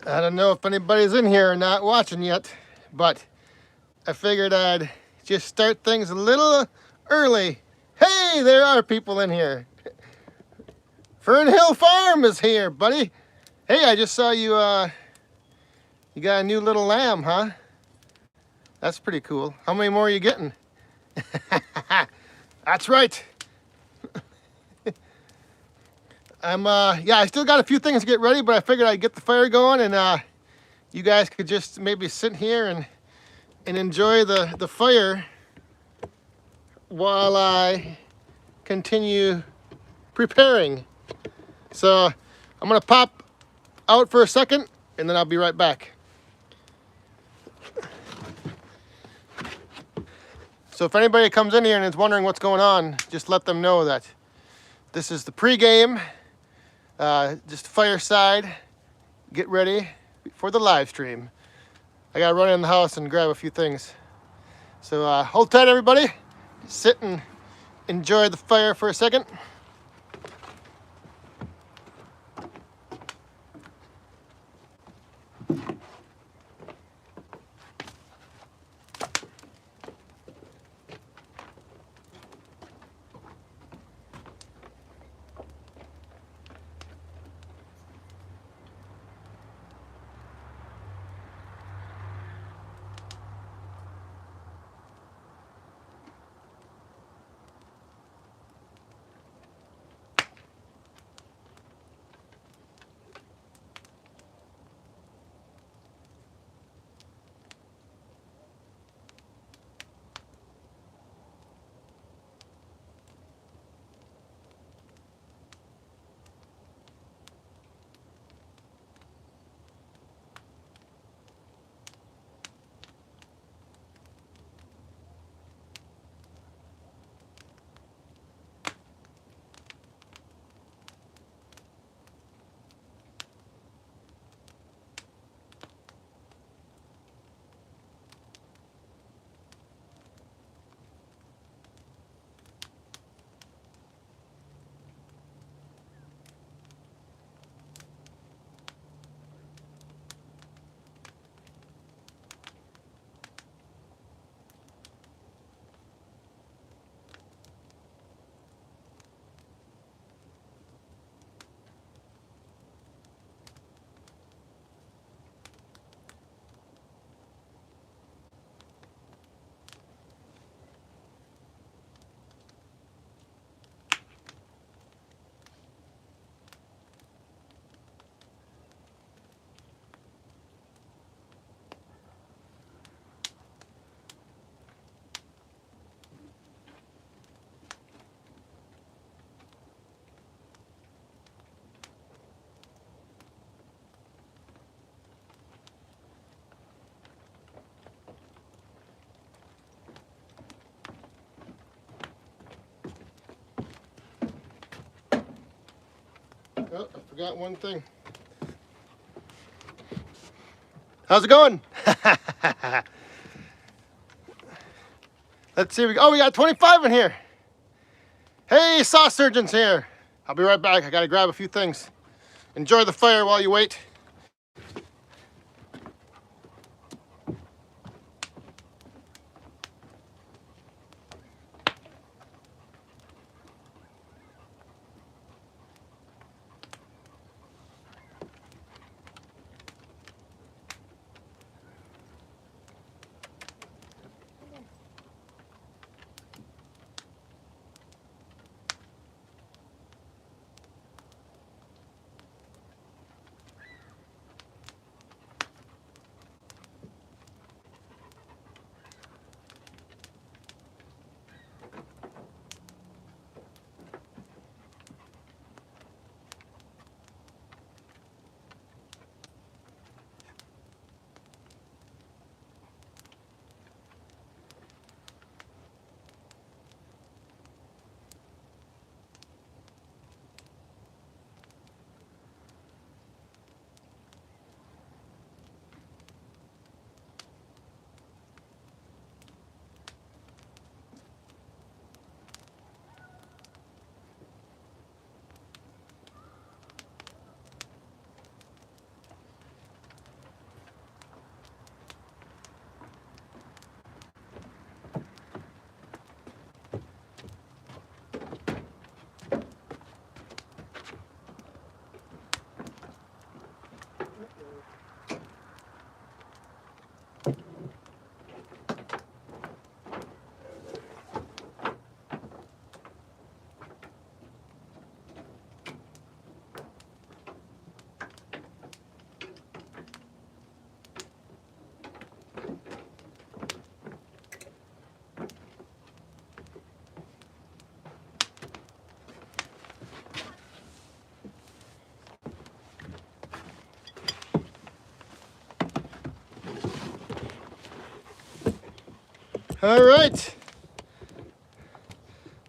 I don't know if anybody's in here or not watching yet, but I figured I'd just start things a little early. Hey, there are people in here. Fern Hill Farm is here, buddy. Hey, I just saw you, you got a new little lamb, huh? That's pretty cool. How many more are you getting? That's right. Yeah, I still got a few things to get ready, but I figured I'd get the fire going and you guys could just maybe sit here and enjoy the fire while I continue preparing. So I'm gonna pop out for a second and then I'll be right back. So if anybody comes in here and is wondering what's going on, just let them know that this is the pregame, just Fireside. Get ready for the live stream. I gotta run in the house and grab a few things. So hold tight, everybody. Sit and enjoy the fire for a second. Oh, I forgot one thing. How's it going? Let's see. Oh, we got 25 in here. Hey, saw surgeon's here. I'll be right back. I gotta grab a few things. Enjoy the fire while you wait. All right.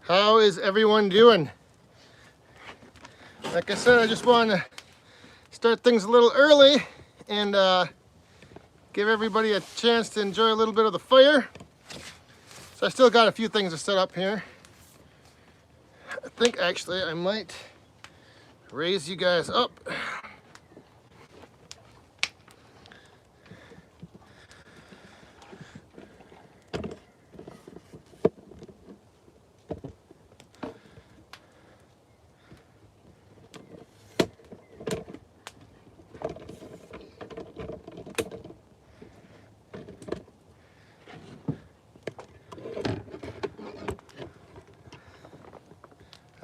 How is everyone doing? Like I said, I just want to start things a little early and give everybody a chance to enjoy a little bit of the fire. So I still got a few things to set up here. I think actually I might raise you guys up.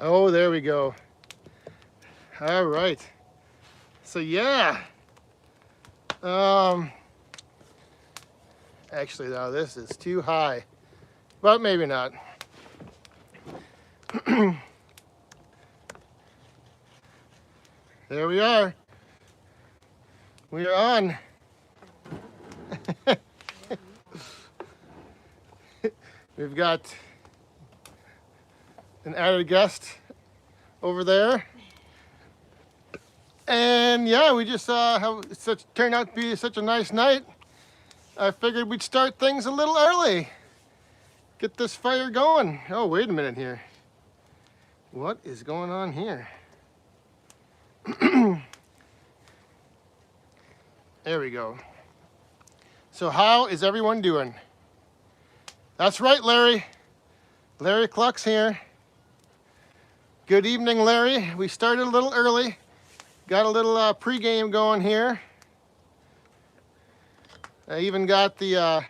Oh, there we go. All right. So yeah. Actually, now this is too high, but maybe not. There we are. We are on. We've got an added guest over there. And yeah, we just turned out to be such a nice night. I figured we'd start things a little early. Get this fire going. Oh, wait a minute here. What is going on here? There we go. So how is everyone doing? That's right, Larry. Larry Cluck's here. Good evening, Larry. We started a little early. Got a little pregame going here. I even got the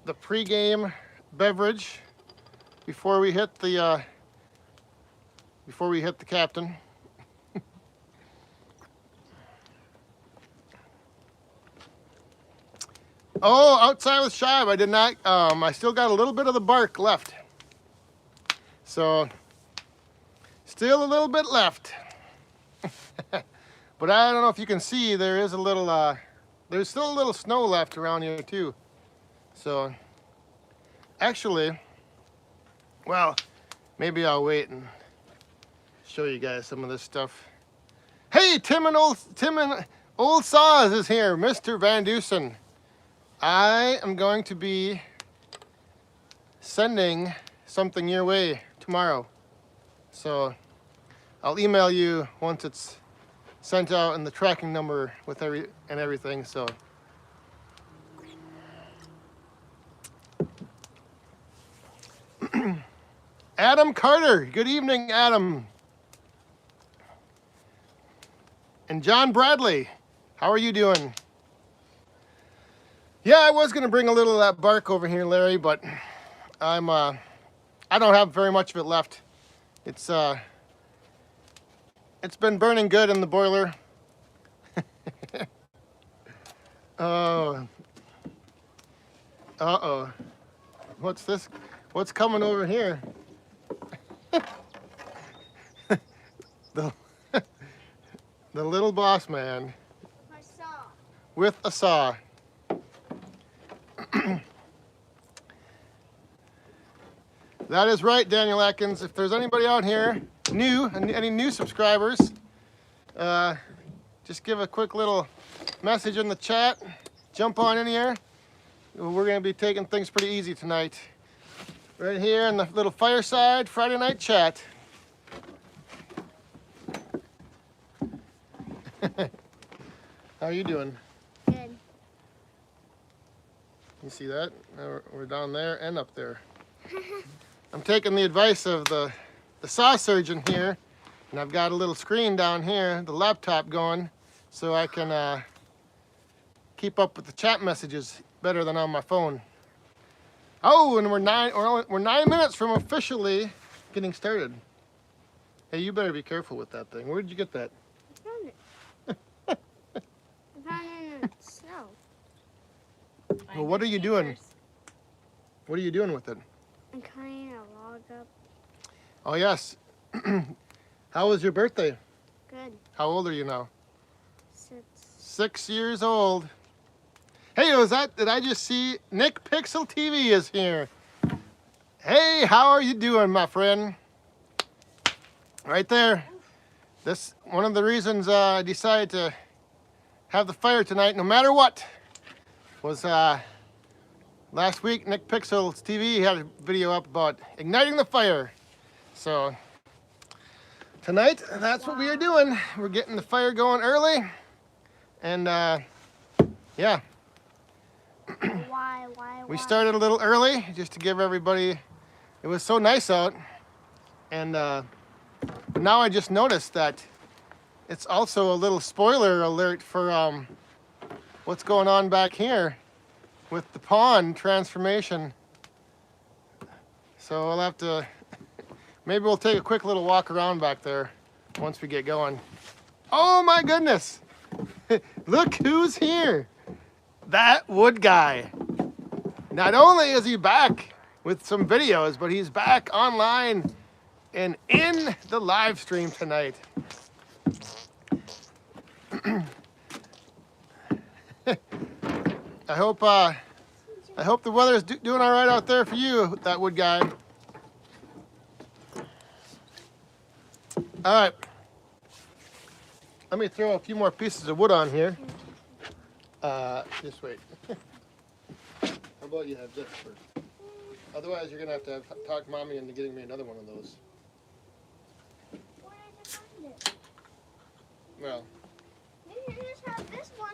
pregame beverage before we hit the captain. Oh, outside with Shive, I did not. I still got a little bit of the bark left. So, still a little bit left. But I don't know if you can see, there is a little, there's still a little snow left around here too. So, actually, well, maybe I'll wait and show you guys some of this stuff. Hey, Tim and Old Saws is here, Mr. Van Dusen. I am going to be sending something your way tomorrow. So I'll email you once it's sent out and the tracking number with everything. So Adam Carter, good evening, Adam. And John Bradley, how are you doing? Yeah, I was gonna bring a little of that bark over here, Larry, but I don't have very much of it left. It's been burning good in the boiler. Oh. Uh-oh. What's this? What's coming over here? The little boss man. My saw. With a saw. That is right, Daniel Atkins. If there's anybody out here new, any new subscribers, just give a quick little message in the chat. Jump on in here. We're going to be taking things pretty easy tonight. Right here in the little Fireside Friday night chat. How are you doing? Good. You see that? We're down there and up there. I'm taking the advice of the saw surgeon here, and I've got a little screen down here, the laptop going, so I can keep up with the chat messages better than on my phone. Oh, and we're 9 minutes from officially getting started. Hey, you better be careful with that thing. Where did you get that? I found it. I found it in the snow. Well, what are you doing? What are you doing with it? I'm cutting a log up. Oh, yes. How was your birthday? Good. How old are you now? 6. 6 years old. Hey, did I just see Nick Pixel TV is here? Hey, how are you doing, my friend? Right there. This one of the reasons I decided to have the fire tonight, no matter what, was last week Nick Pixel's TV had a video up about igniting the fire. So tonight, that's what we are doing. We're getting the fire going early, and yeah. Why? We started a little early just to give everybody. It was so nice out, and now I just noticed that it's also a little spoiler alert for what's going on back here with the pond transformation. So we'll have to, maybe we'll take a quick little walk around back there once we get going. Oh my goodness! Look who's here! That Wood guy. Not only is he back with some videos, but he's back online and in the live stream tonight. I hope the weather's doing all right out there for you, that Wood guy. All right. Let me throw a few more pieces of wood on here. Just wait. How about you have this first? Otherwise, you're gonna have to talk Mommy into getting me another one of those. Where did you find it? Well, You just have this one.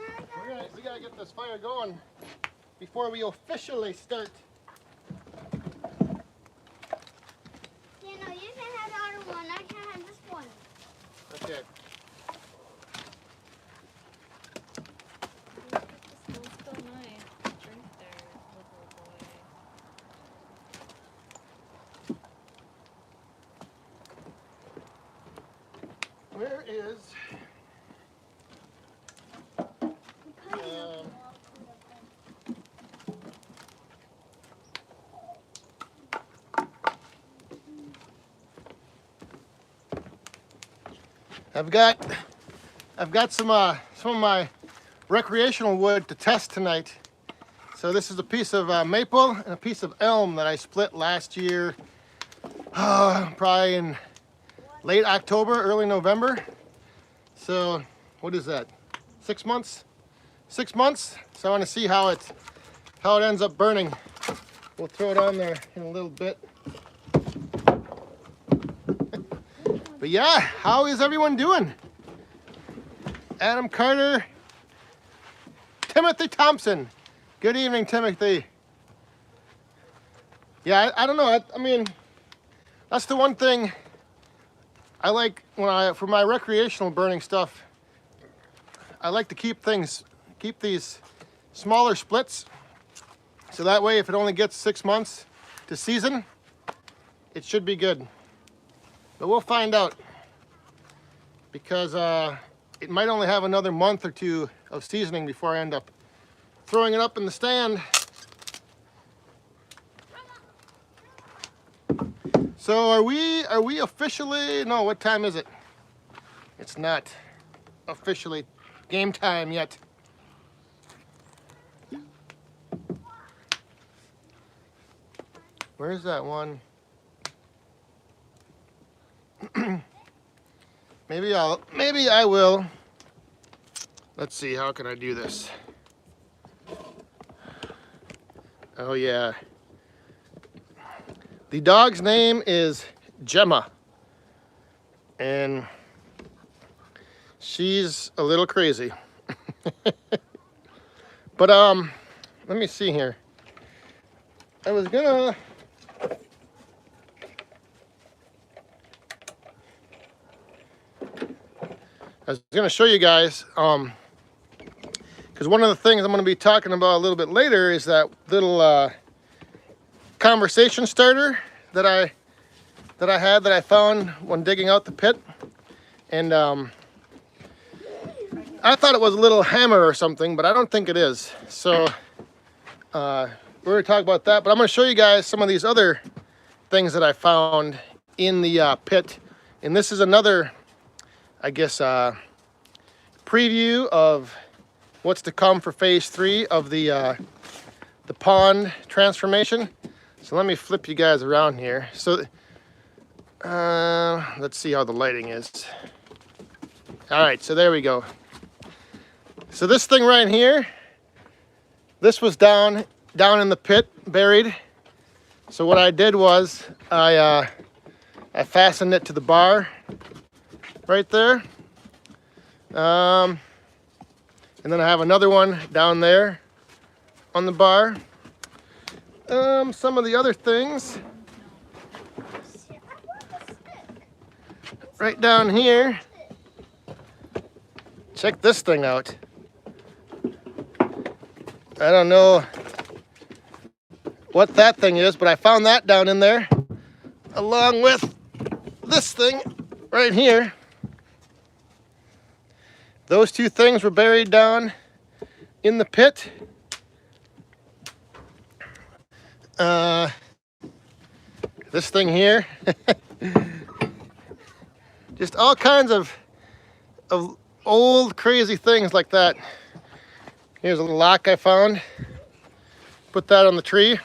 we gotta get this fire going before we officially start. You know, you can have the other one. I can have this one. Okay. Where is? I've got some of my recreational wood to test tonight. So this is a piece of maple and a piece of elm that I split last year, probably in late October, early November. So what is that? 6 months? 6 months. So I want to see how it ends up burning. We'll throw it on there in a little bit. But yeah, how is everyone doing? Adam Carter, Timothy Thompson. Good evening, Timothy. Yeah, I don't know. I mean, that's the one thing I like for my recreational burning stuff. I like to keep these smaller splits. So that way, if it only gets 6 months to season, it should be good. But we'll find out, because it might only have another month or two of seasoning before I end up throwing it up in the stand. So are we officially, no, what time is it? It's not officially game time yet. Where's that one? Maybe I will. Let's see, how can I do this? Oh yeah. The dog's name is Gemma, and she's a little crazy. But let me see here. I was gonna show you guys, because one of the things I'm going to be talking about a little bit later is that little conversation starter that I found when digging out the pit, and I thought it was a little hammer or something, but I don't think it is. So we're going to talk about that, but I'm going to show you guys some of these other things that I found in the pit, and this is another, I guess, preview of what's to come for phase 3 of the pond transformation. So let me flip you guys around here. So let's see how the lighting is. All right, so there we go. So this thing right here, this was down in the pit, buried. So what I did was I fastened it to the bar right there. And then I have another one down there on the bar. Some of the other things right down here. Check this thing out. I don't know what that thing is, but I found that down in there along with this thing right here. Those two things were buried down in the pit. This thing here. Just all kinds of old crazy things like that. Here's a little lock I found. Put that on the tree.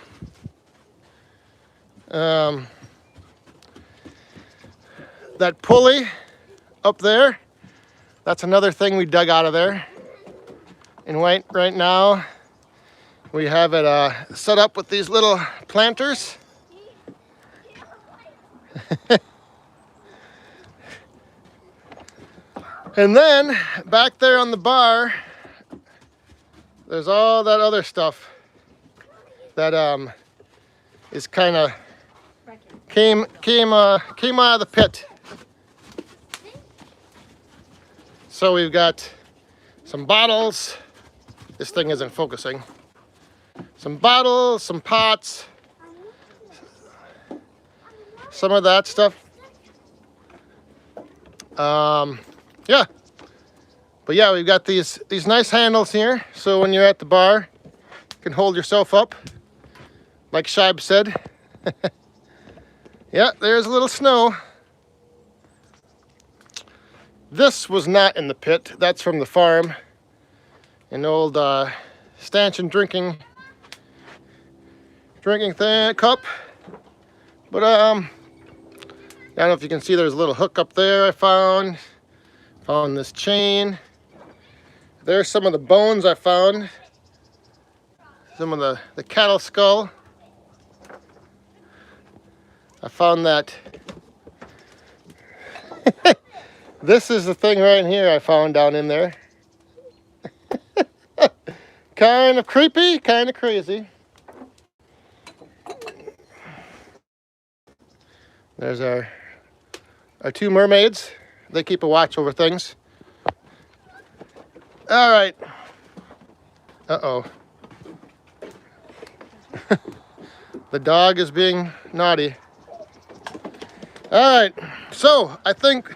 That pulley up there, that's another thing we dug out of there. And right now, we have it set up with these little planters. And then, back there on the bar, there's all that other stuff that is kind of came out of the pit. So we've got some bottles. This thing isn't focusing. Some bottles, some pots, some of that stuff. Yeah. But yeah, we've got these nice handles here. So when you're at the bar, you can hold yourself up, like Shib said. Yeah, there's a little snow. This was not in the pit. That's from the farm. An old stanchion drinking cup. But I don't know if you can see, there's a little hook up there I found. Found this chain. There's some of the bones I found. Some of the cattle skull. I found that. This is the thing right here I found down in there. Kind of creepy, kind of crazy. There's our two mermaids. They keep a watch over things. All right. Uh-oh. The dog is being naughty. All right. So I think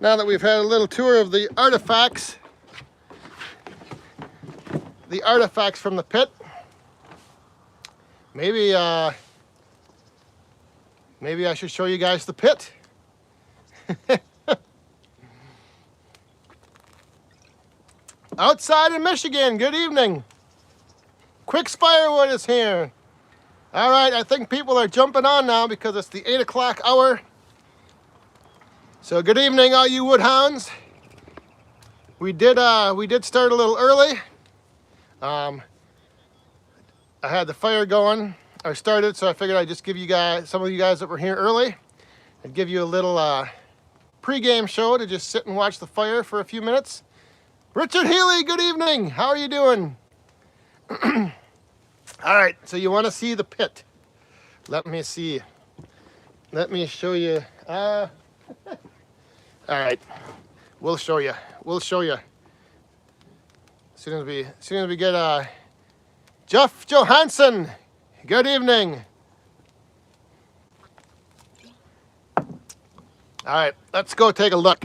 now that we've had a little tour of the artifacts from the pit, maybe I should show you guys the pit. Outside in Michigan, good evening. Quick's Firewood is here. All right, I think people are jumping on now because it's the 8 o'clock hour. So good evening, all you woodhounds. We did start a little early. I had the fire going, or started, so I figured I'd just give you guys, some of you guys that were here early, I'd give you a little pre-game show to just sit and watch the fire for a few minutes. Richard Healy, good evening. How are you doing? All right, so you want to see the pit. Let me see. Let me show you. All right, we'll show you. We'll show you. As soon as we get Jeff Johansson, good evening. All right, let's go take a look.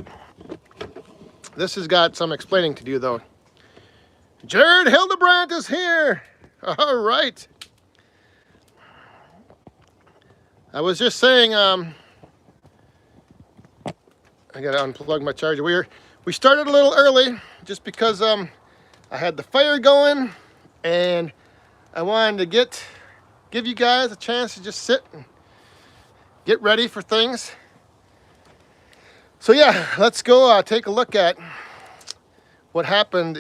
This has got some explaining to do, though. Jared Hildebrandt is here. All right. I was just saying, I gotta unplug my charger. We started a little early just because I had the fire going, and I wanted to give you guys a chance to just sit and get ready for things. So yeah, let's go take a look at what happened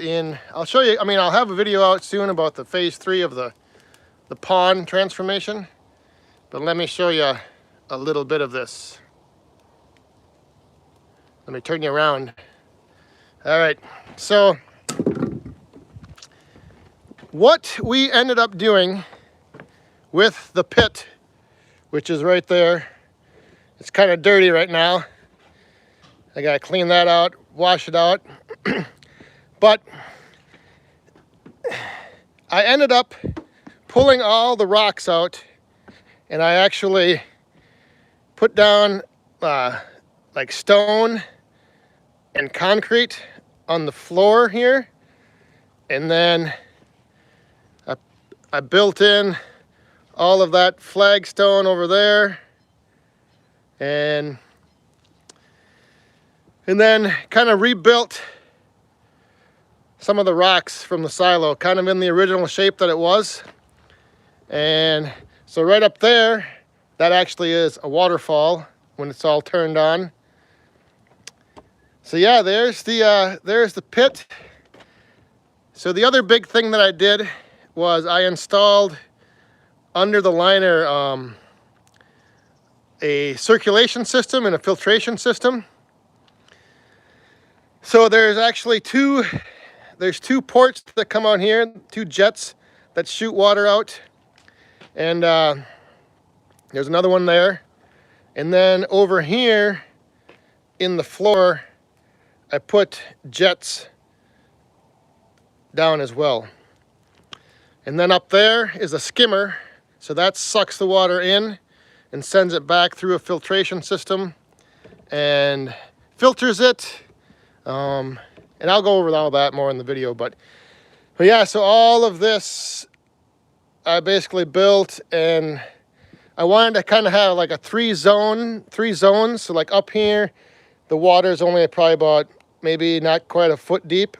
I'll show you, I'll have a video out soon about the phase 3 of the pond transformation, but let me show you a little bit of this. Let me turn you around. All right, so what we ended up doing with the pit, which is right there, it's kind of dirty right now. I gotta clean that out, wash it out. But I ended up pulling all the rocks out, and I actually put down like stone and concrete on the floor here, and then I built in all of that flagstone over there, and then kind of rebuilt some of the rocks from the silo, kind of in the original shape that it was. And so right up there, that actually is a waterfall when it's all turned on. So yeah, there's the pit. So the other big thing that I did was I installed under the liner a circulation system and a filtration system. So there's actually two ports that come out here, 2 jets that shoot water out, and there's another one there. And then over here in the floor, I put jets down as well. And then up there is a skimmer, so that sucks the water in and sends it back through a filtration system and filters it. And I'll go over all that more in the video, but yeah, so all of this I basically built, and I wanted to kind of have like a three zones. So like up here, the water is only probably about maybe not quite a foot deep,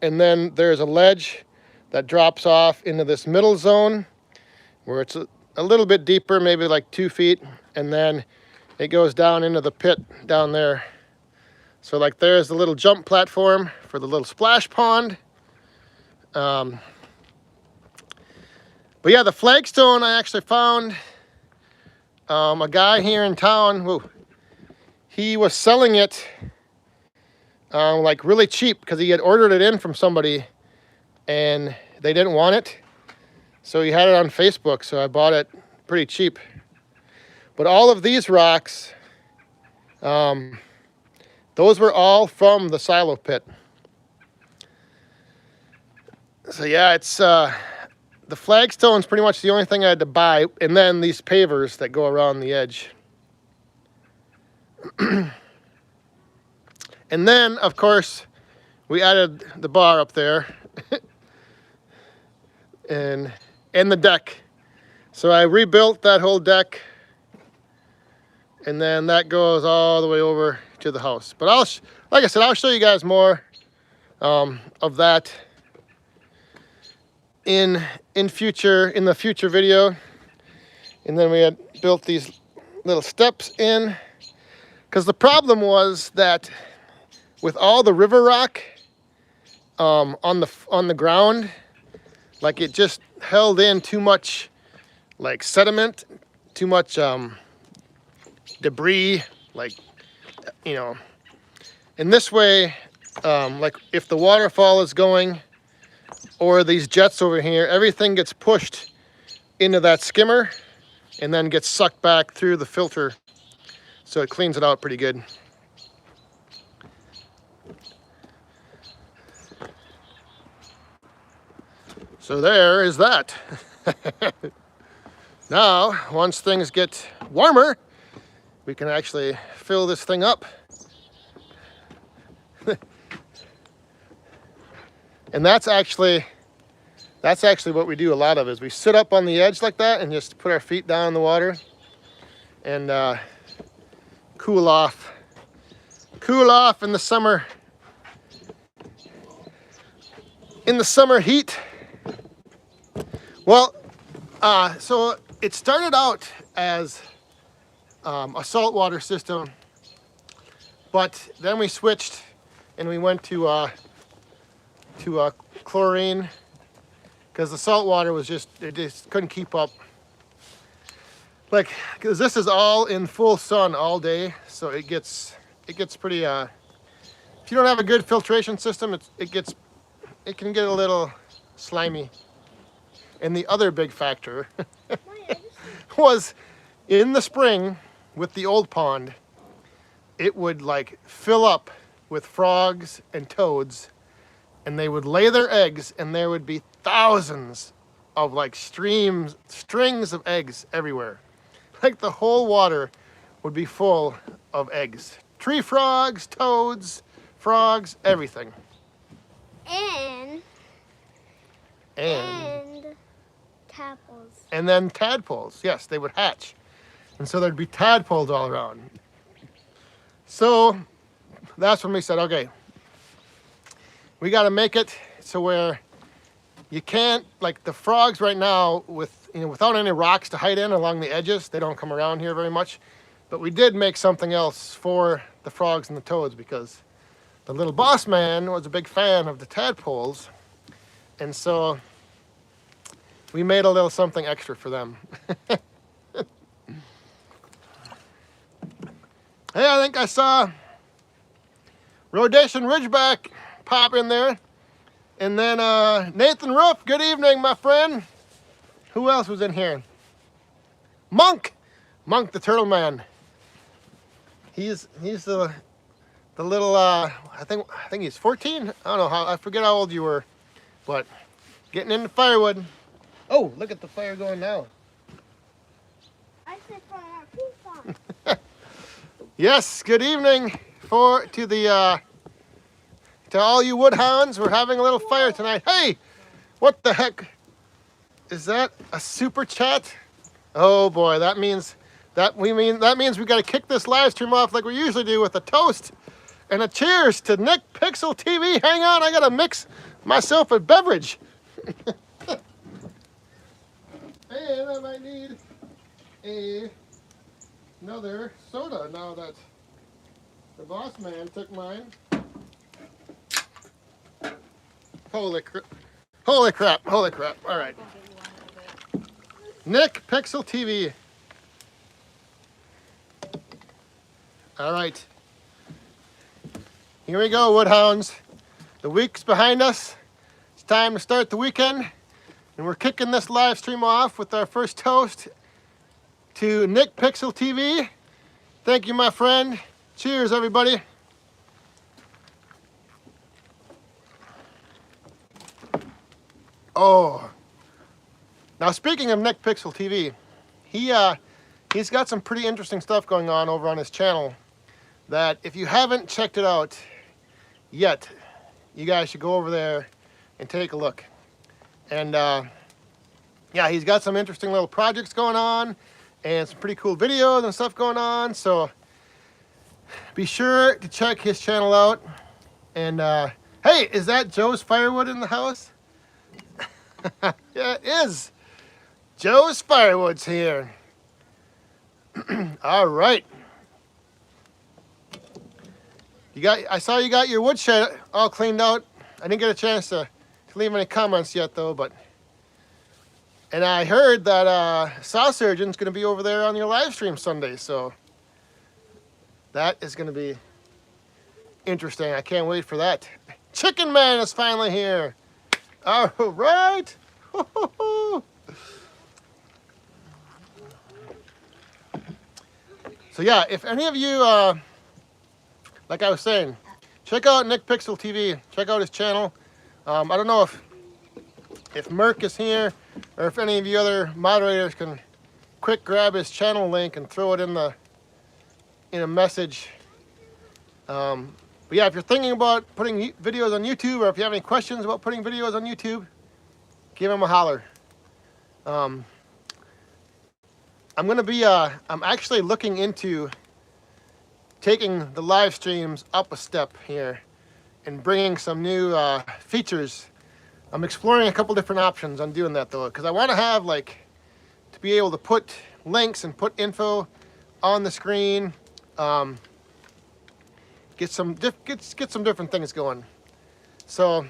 and then there's a ledge that drops off into this middle zone where it's a little bit deeper, maybe like 2 feet, and then it goes down into the pit down there. So like there's the little jump platform for the little splash pond. But yeah, the flagstone I actually found a guy here in town. Whoa, he was selling it like really cheap because he had ordered it in from somebody and they didn't want it. So he had it on Facebook, so I bought it pretty cheap. But all of these rocks, those were all from the silo pit. So yeah, it's the flagstone's pretty much the only thing I had to buy, and then these pavers that go around the edge. And then, of course, we added the bar up there and the deck. So I rebuilt that whole deck, and then that goes all the way over to the house. But like I said, I'll show you guys more of that in the future video. And then we had built these little steps in, because the problem was that with all the river rock on the ground, like it just held in too much like sediment, too much debris, like, you know. In this way, like if the waterfall is going, or these jets over here, everything gets pushed into that skimmer and then gets sucked back through the filter, so it cleans it out pretty good. So there is that. Now, once things get warmer, we can actually fill this thing up. And that's actually what we do a lot of, is we sit up on the edge like that and just put our feet down in the water and cool off in the summer. in the summer heat. Well, so it started out as a saltwater system, but then we switched and we went to chlorine because the saltwater was it just couldn't keep up. Like, because this is all in full sun all day, so it gets pretty. If you don't have a good filtration system, it can get a little slimy. And the other big factor was in the spring with the old pond, it would like fill up with frogs and toads, and they would lay their eggs, and there would be thousands of like strings of eggs everywhere. Like the whole water would be full of eggs. Tree frogs, toads, frogs, everything. And tadpoles. And then tadpoles, yes, they would hatch. And so there'd be tadpoles all around. So that's when we said, okay, we got to make it so where you can't, like the frogs right now, without any rocks to hide in along the edges, they don't come around here very much. But we did make something else for the frogs and the toads because the little boss man was a big fan of the tadpoles. And so we made a little something extra for them. Hey, I think I saw Rhodesian Ridgeback pop in there. And then Nathan Roof, good evening, my friend. Who else was in here? Monk the Turtle Man. He's the little I think he's 14. I don't know I forget how old you were, but getting into firewood. Oh, look at the fire going now. I said for our ping pong. Yes, good evening to all you woodhounds. We're having a little fire tonight. Hey, what the heck? Is that a super chat? Oh boy, that means we got to kick this live stream off like we usually do with a toast and a cheers to Nick Pixel TV. Hang on, I gotta mix myself a beverage. And I might need another soda now that the boss man took mine. Holy crap. All right. Nick Pixel TV. All right. Here we go, woodhounds. The week's behind us. It's time to start the weekend. And we're kicking this live stream off with our first toast to Nick Pixel TV. Thank you, my friend. Cheers, everybody. Oh. Now, speaking of Nick Pixel TV, he's got some pretty interesting stuff going on over on his channel that if you haven't checked it out yet, you guys should go over there and take a look. And yeah, he's got some interesting little projects going on and some pretty cool videos and stuff going on. So be sure to check his channel out. And hey, is that Joe's Firewood in the house? Yeah, it is. Joe's Firewood's here. All right. I saw you got your woodshed all cleaned out. I didn't get a chance to leave any comments yet though, and I heard that Saw Surgeon's gonna be over there on your live stream Sunday, so that is gonna be interesting. I can't wait for that. Chicken Man is finally here. All right. So yeah, if any of you, like I was saying, check out Nick Pixel TV. Check out his channel. I don't know if Merc is here or if any of you other moderators can quick grab his channel link and throw it in a message. But yeah, if you're thinking about putting videos on YouTube or if you have any questions about putting videos on YouTube, give him a holler. I'm actually looking into taking the live streams up a step here and bringing some new features I'm exploring a couple different options on doing that though, because I want to have like to be able to put links and put info on the screen. Get some different things going. So,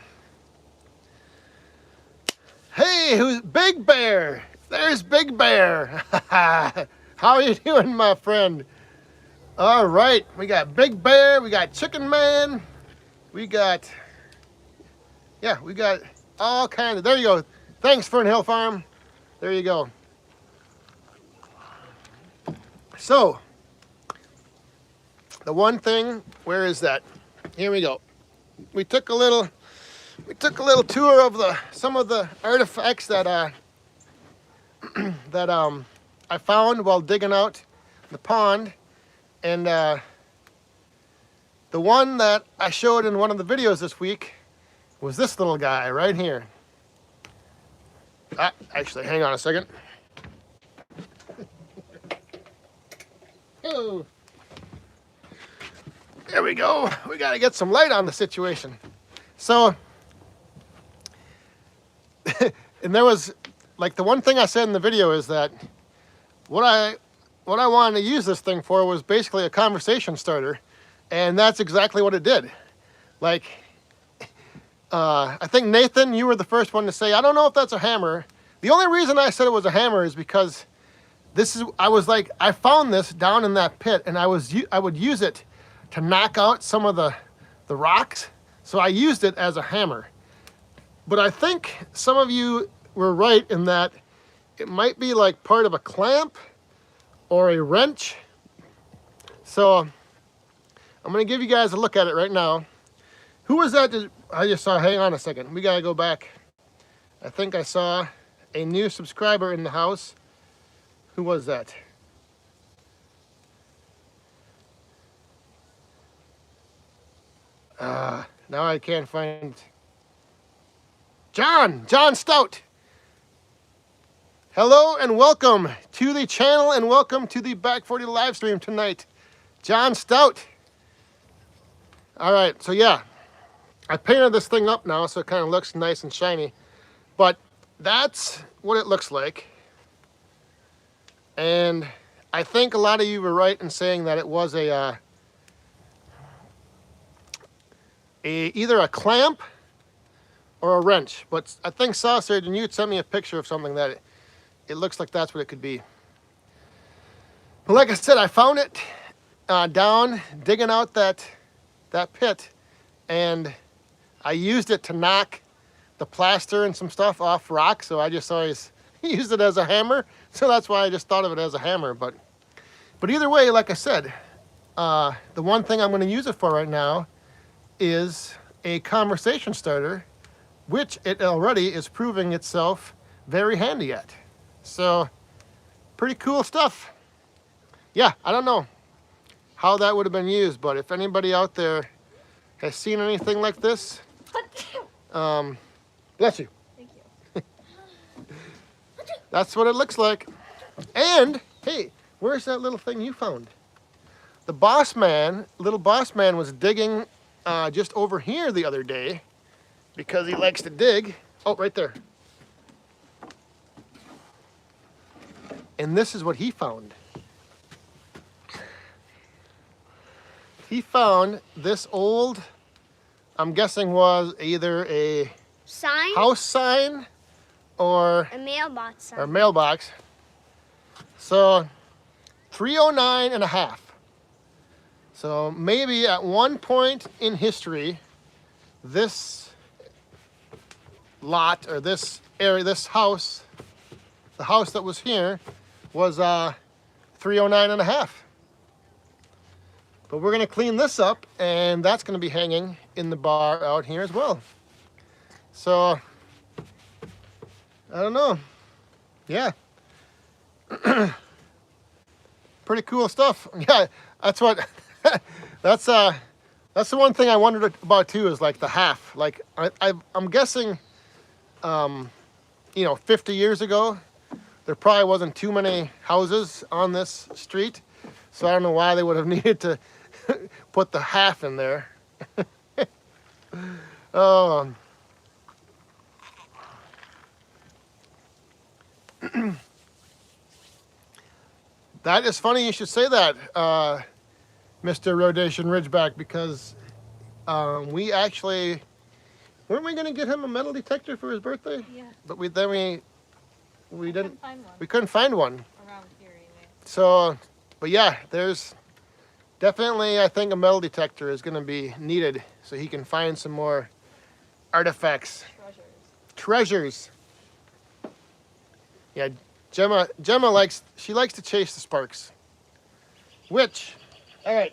hey, who's Big Bear? There's Big Bear. How are you doing, my friend? All right, we got Big Bear, we got Chicken Man, we got all kinds of. There you go. Thanks, Fern Hill Farm. There you go. So, the one thing, where is that? Here we go. We took a little tour of some of the artifacts that I found while digging out the pond, and the one that I showed in one of the videos this week was this little guy right here. Actually, hang on a second. Oh. There we go. We got to get some light on the situation. So, and there was, like, the one thing I said in the video is that what I wanted to use this thing for was basically a conversation starter, and that's exactly what it did. Like, I think Nathan, you were the first one to say, I don't know if that's a hammer. The only reason I said it was a hammer is because I found this down in that pit, and I would use it to knock out some of the rocks. So I used it as a hammer. But I think some of you were right in that it might be like part of a clamp or a wrench. So I'm gonna give you guys a look at it right now. Who was that? I just saw, hang on a second. We gotta go back. I think I saw a new subscriber in the house. Who was that? Now I can't find John Stout. Hello and welcome to the channel and welcome to the Back 40 live stream tonight. John Stout. All right, so yeah, I painted this thing up now so it kind of looks nice and shiny, but that's what it looks like. And I think a lot of you were right in saying that it was either a clamp or a wrench. But I think Sausage, and you sent me a picture of something that it looks like that's what it could be. But like I said, I found it down digging out that pit, and I used it to knock the plaster and some stuff off rock. So I just always used it as a hammer. So that's why I just thought of it as a hammer. But either way, like I said, the one thing I'm going to use it for right now is a conversation starter, which it already is proving itself very handy at. So pretty cool stuff. Yeah, I don't know how that would have been used, but if anybody out there has seen anything like this, bless you. Thank you. That's what it looks like. And hey, where's that little thing you found? The little boss man was digging just over here the other day because he likes to dig. Oh, right there. And this is what he found. He found this old, I'm guessing was either a Sign? house sign or A mailbox sign. or mailbox. So 309 and a half. So maybe at one point in history, this lot or this area, this house, the house that was here was 309 and a half. But we're gonna clean this up, and that's gonna be hanging in the bar out here as well. So I don't know. Yeah. Pretty cool stuff. Yeah, that's what that's the one thing I wondered about too, is like the half. Like I'm guessing 50 years ago there probably wasn't too many houses on this street, so I don't know why they would have needed to put the half in there. That is funny you should say that, Mr. Rhodesian Ridgeback, because we actually, weren't we going to get him a metal detector for his birthday? Yeah. But we didn't, Find one we couldn't find one. around here anyway. So, but yeah, there's definitely, I think, a metal detector is going to be needed so he can find some more artifacts. Treasures. Yeah, Gemma likes to chase the sparks. Which, all right,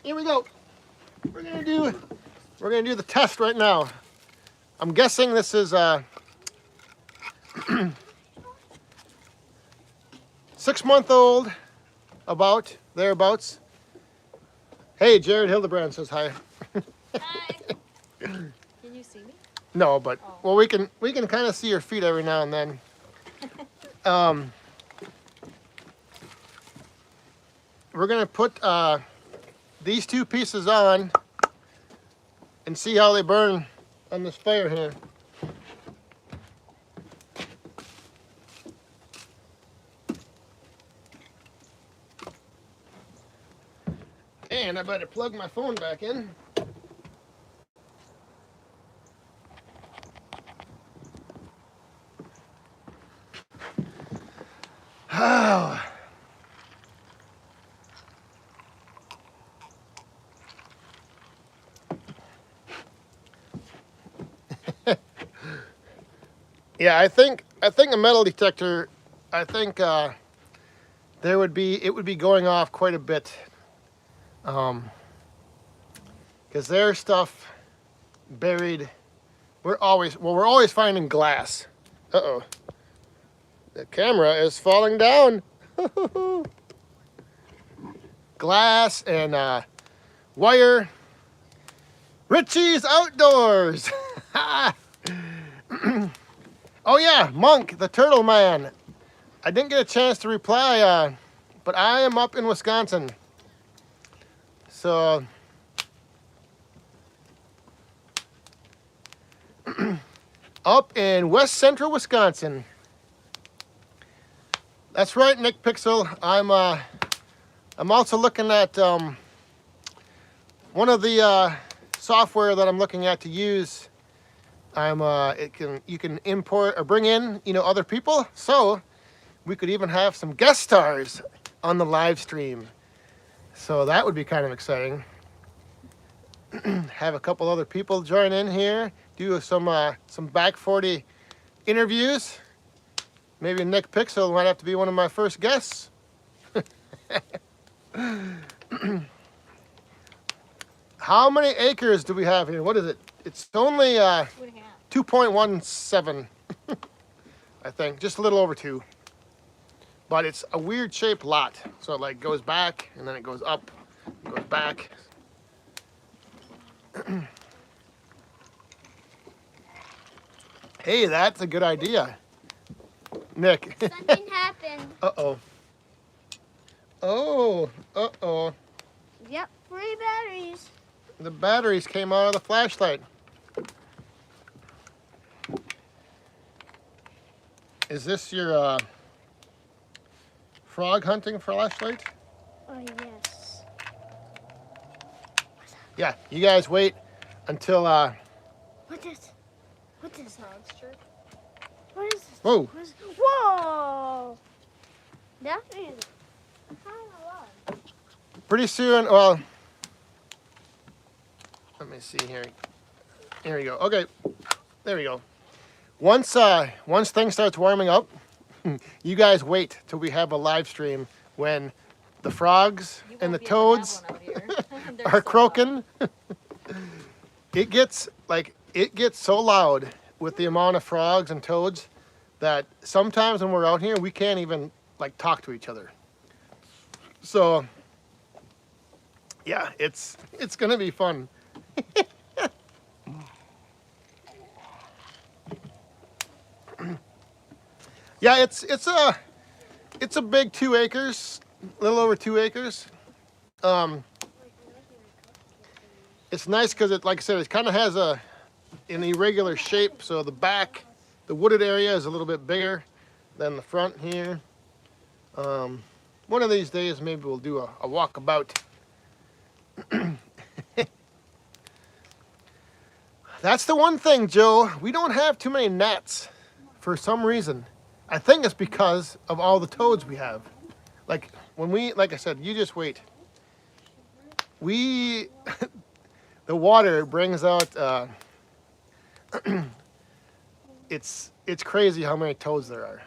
here we go. We're gonna do the test right now. I'm guessing this is 6-month-old, about thereabouts. Hey, Jared Hildebrand says hi. Hi. Can you see me? No, but Oh. well, we can kind of see your feet every now and then. We're gonna put these two pieces on and see how they burn on this fire here. And I better plug my phone back in. Oh. Yeah, I think a metal detector, I think it would be going off quite a bit. Because there's stuff buried. We're always finding glass. Uh-oh. The camera is falling down. Glass and wire. Richie's Outdoors. Oh yeah, Monk, the Turtle Man. I didn't get a chance to reply, but I am up in Wisconsin. So up in west central Wisconsin. That's right, Nick Pixel. I'm also looking at one of the software that I'm looking at to use. You can import or bring in, other people. So we could even have some guest stars on the live stream. So that would be kind of exciting. Have a couple other people join in here, do some back 40 interviews. Maybe Nick Pixel might have to be one of my first guests. How many acres do we have here? What is it? It's only 2.17, I think, just a little over 2. But it's a weird shaped lot. So it like goes back and then it goes up, goes back. Hey, that's a good idea, Nick. Something happened. Uh-oh. Oh, uh-oh. Yep, 3 batteries. The batteries came out of the flashlight. Is this your frog hunting flashlight? Oh, yes. Yeah, you guys wait until What is this? What is this? Whoa. What is, whoa! That is kind of loud. Pretty soon, well, let me see here. Here we go. Okay, there we go. Once things starts warming up, you guys wait till we have a live stream when the frogs and the toads are croaking. It gets so loud with the amount of frogs and toads that sometimes when we're out here we can't even talk to each other. So yeah, it's gonna be fun. Yeah, it's a big 2 acres, a little over 2 acres. It's nice because it, like I said, it kind of has an irregular shape. So the back, the wooded area is a little bit bigger, Then the front here. One of these days, maybe we'll do a walkabout. That's the one thing, Joe. We don't have too many gnats for some reason. I think it's because of all the toads we have. Like like I said, you just wait. The water brings out. It's crazy how many toads there are.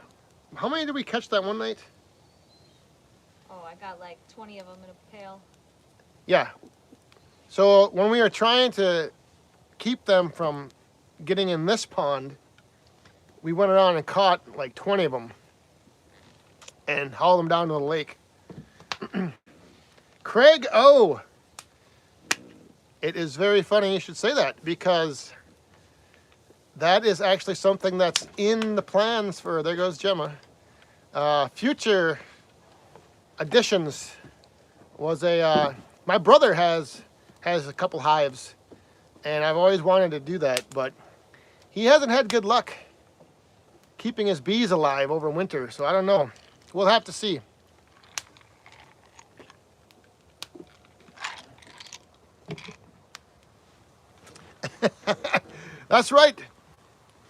How many did we catch that one night? Oh, I got like 20 of them in a pail. Yeah. So when we were trying to keep them from getting in this pond, we went around and caught like 20 of them and hauled them down to the lake. Craig O. It is very funny you should say that, because that is actually something that's in the plans for, there goes Gemma, future additions. Was my brother has a couple hives, and I've always wanted to do that, but he hasn't had good luck keeping his bees alive over winter, so I don't know. We'll have to see. That's right.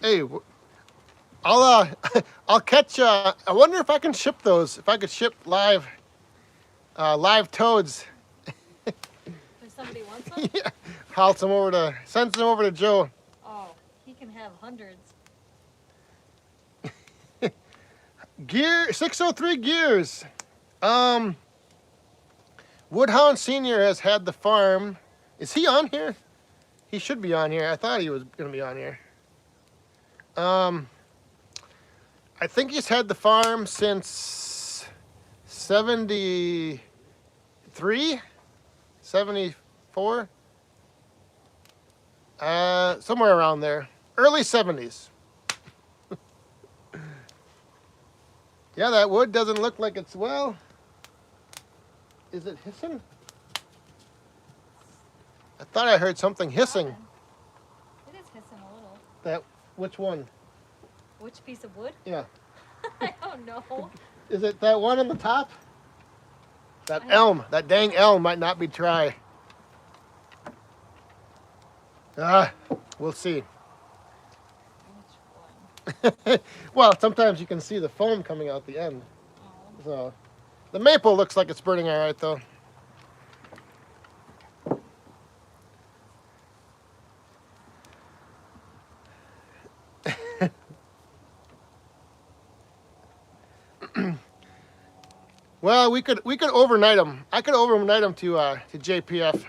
Hey, I'll catch. I wonder if I can ship those. If I could ship live toads. If somebody wants them? Yeah, send some over to Joe. Oh, he can have hundreds. Gear 603 gears. Woodhound Senior has had the farm. Is he on here? He should be on here. I thought he was going to be on here. I think he's had the farm since 73, 74, somewhere around there. Early 70s. Yeah, that wood doesn't look like it's, well, is it hissing? I thought I heard something hissing. It is hissing a little. Which one? Which piece of wood? Yeah. I don't know. Is it that one on the top? That elm, that dang elm might not be dry. We'll see. Which one? Well, sometimes you can see the foam coming out the end. Oh. So, the maple looks like it's burning all right, though. Well, we could overnight them. I could overnight them to JPF.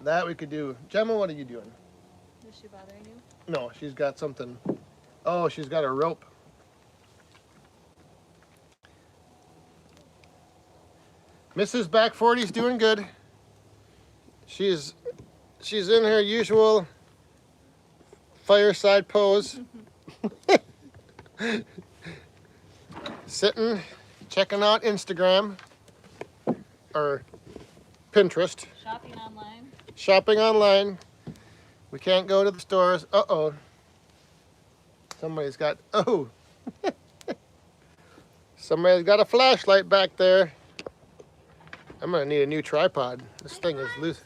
That we could do. Gemma, what are you doing? Is she bothering you? No, she's got something. Oh, she's got a rope. Mrs. Back 40's doing good. She's in her usual fireside pose. Sitting, checking out Instagram or Pinterest. Shopping online. Shopping online. We can't go to the stores. Uh-oh. Somebody's got, oh. Somebody's got a flashlight back there. I'm gonna need a new tripod. This thing is loose.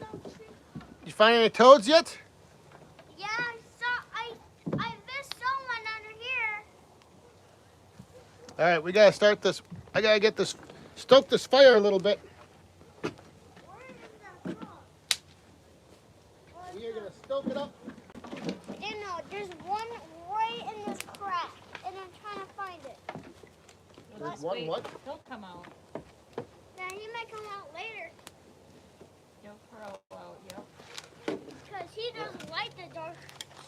You find any toads yet? Yeah, I missed someone under here. All right, we gotta start this. I gotta get this, stoke this fire a little bit. Where is that from? You're gonna stoke it up. No, there's one right in this crack, and I'm trying to find it. Well, There's one what? He'll come out. Now he might come out later, He'll curl out, yep. because he doesn't like the dark.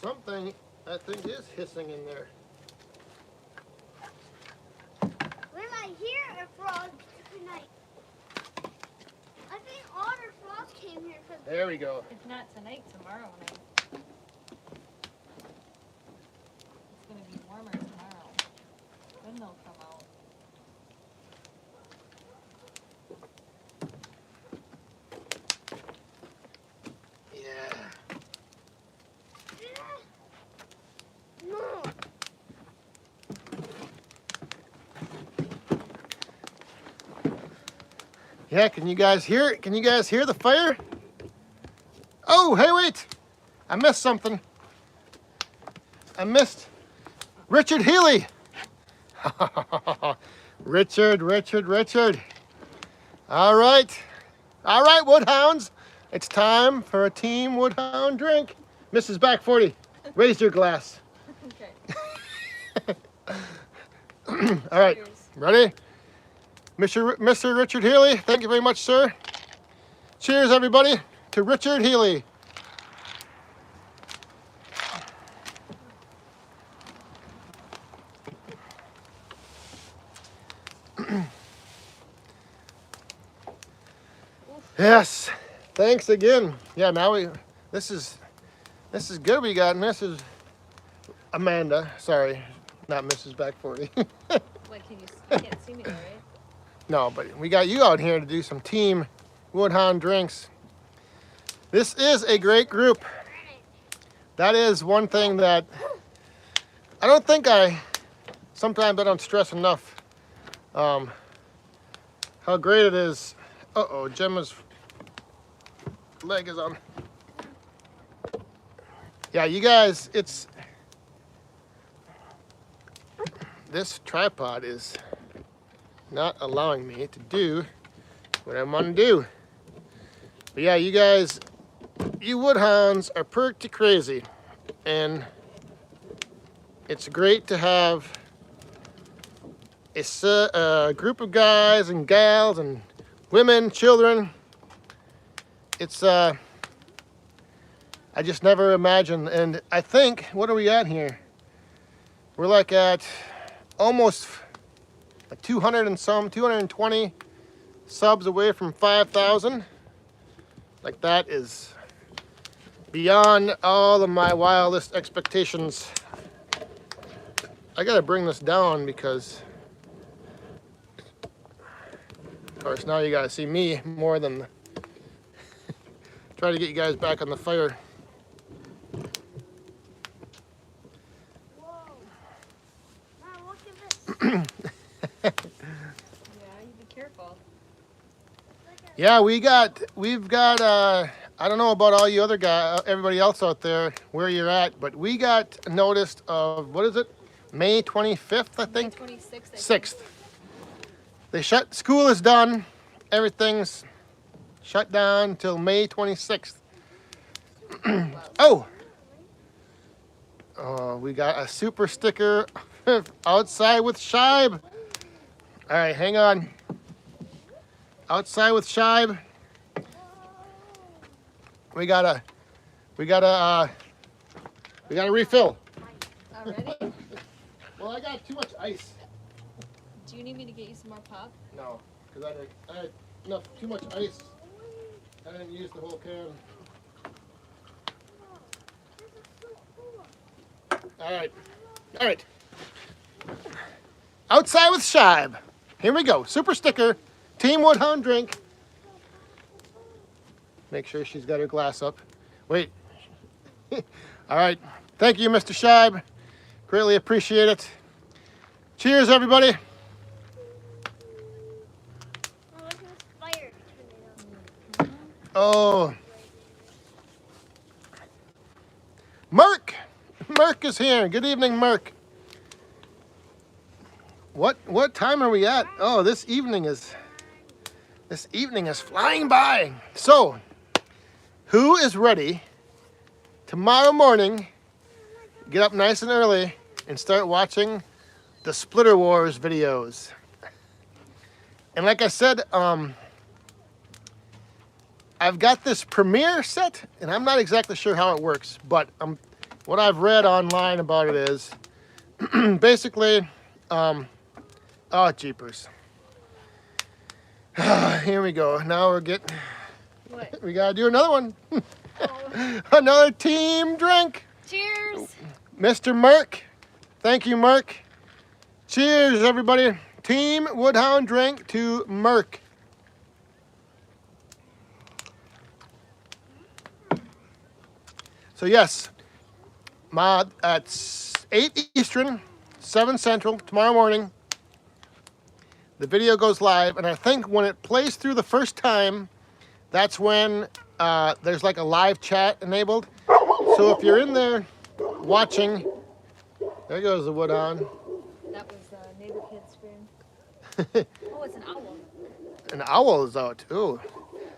Something, I think, is hissing in there. We might hear a frog tonight. I think Otter Frost came here for There we go. If not tonight, tomorrow night. It's gonna be warmer tomorrow. Then they'll come out. Yeah. Yeah, can you guys hear it? Can you guys hear the fire? Oh, hey, wait. I missed something. I missed Richard Healy. Richard. All right, Woodhounds. It's time for a Team Woodhound drink. Mrs. Back 40, raise your glass. Okay. All right, Cheers. ready? Mr. Richard Healy, thank you very much, sir. Cheers, everybody, to Richard Healy. Yes, thanks again. Yeah, now this is good. We got Mrs. Amanda. Sorry, not Mrs. Back 40. Wait, you can't see me though, right? No, but we got you out here to do some Team Woodhound drinks. This is a great group. That is one thing that I don't think sometimes I don't stress enough how great it is. Uh-oh, Gemma's leg is on. Yeah, you guys, this tripod is not allowing me to do what I want to do. But yeah, you guys, you Woodhounds are pretty crazy, and it's great to have a group of guys and gals and women, children. It's I just never imagined, and I think, what are we at here? We're like at almost 200 and some, 220 subs away from 5,000. Like, that is beyond all of my wildest expectations. I gotta bring this down because, of course, now you gotta see me more than try to get you guys back on the fire. Whoa. Mom, look at this. Yeah, you be careful. Yeah, we've got I don't know about all you other guys, everybody else out there, where you're at, but we got noticed of, what is it, May 25th, I think? May 26th. 6th. They school is done, everything's shut down till May 26th. Oh, we got a super sticker outside with Shibe. All right, hang on. Outside with Shibe. We got a refill. Already? Well, I got too much ice. Do you need me to get you some more pop? No, because I had too much ice. I didn't use the whole can. All right. Outside with Shibe. Here we go. Super sticker. Team Woodhound drink. Make sure she's got her glass up. Wait. All right. Thank you, Mr. Shibe. Greatly appreciate it. Cheers, everybody. Oh, look at this fire. Oh. Merk is here. Good evening, Merk. What time are we at? Oh, this evening is flying by. So, who is ready tomorrow morning, get up nice and early and start watching the Splitter Wars videos? And like I said, I've got this Premiere set, and I'm not exactly sure how it works, but what I've read online about it is basically, oh, jeepers. Here we go. Now What? we gotta do another one. Oh. Another team drink. Cheers! Mr. Merk. Thank you, Merk. Cheers, everybody. Team Woodhound drink to Merk. So yes, at 8 Eastern, 7 Central, tomorrow morning, the video goes live, and I think when it plays through the first time, that's when there's like a live chat enabled. So if you're in there watching, there goes the woodhound. That was neighbor kid's scream. Oh, it's an owl. An owl is out too.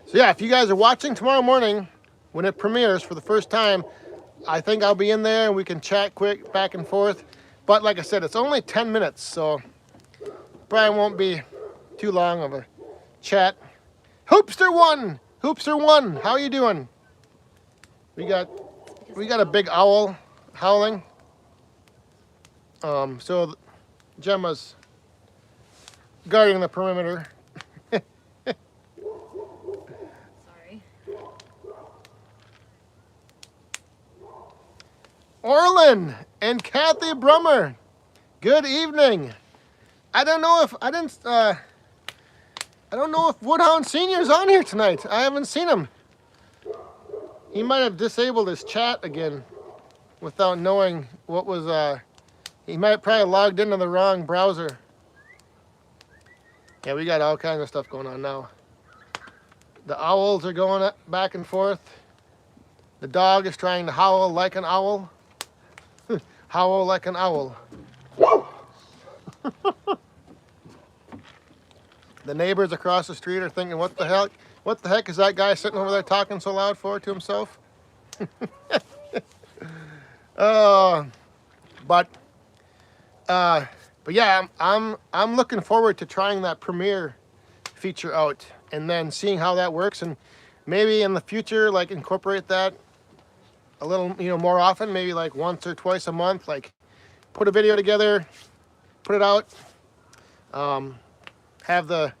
So yeah, if you guys are watching tomorrow morning when it premieres for the first time, I think I'll be in there and we can chat quick back and forth. But like I said, it's only 10 minutes, so probably won't be too long of a chat. Hoopster1! Hoopster1, how are you doing? We got a big owl howling. So Gemma's guarding the perimeter. Sorry. Orlin and Kathy Brummer, good evening. I don't know if Woodhound Senior's on here tonight. I haven't seen him. He might have disabled his chat again without knowing what was, he might have probably logged into the wrong browser. Yeah, we got all kinds of stuff going on now. The owls are going back and forth. The dog is trying to howl like an owl. Howl like an owl. The neighbors across the street are thinking, what the heck is that guy sitting over there talking so loud for to himself? But yeah, I'm looking forward to trying that premiere feature out and then seeing how that works, and maybe in the future like incorporate that a little, more often, maybe like once or twice a month, like put a video together, put it out, have the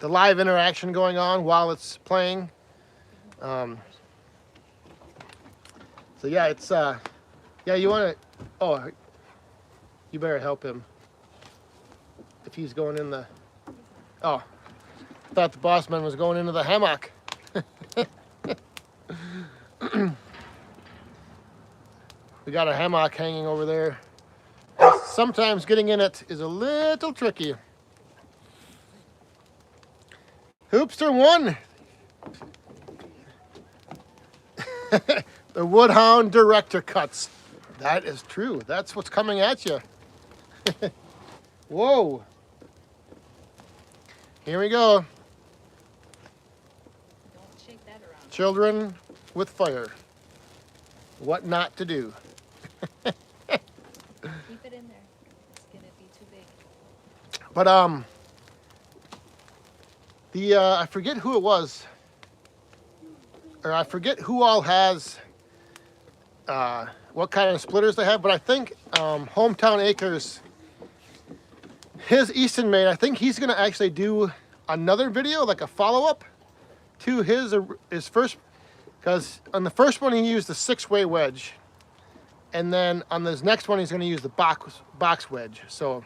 live interaction going on while it's playing. So yeah, it's yeah, you want to, oh, you better help him if he's going in the, oh, I thought the boss man was going into the hammock. We got a hammock hanging over there. Sometimes getting in it is a little tricky. Hoopster1. The Woodhound director cuts. That is true. That's what's coming at you. Whoa. Here we go. Don't shake that around. Children with fire. What not to do. Keep it in there. It's gonna be too big. But I forget who it was, or I forget who all has what kind of splitters they have, but I think Hometown Acres, his Easton mate, I think he's gonna actually do another video, like a follow-up to his first, because on the first one he used the 6-way wedge, and then on this next one he's gonna use the box wedge. So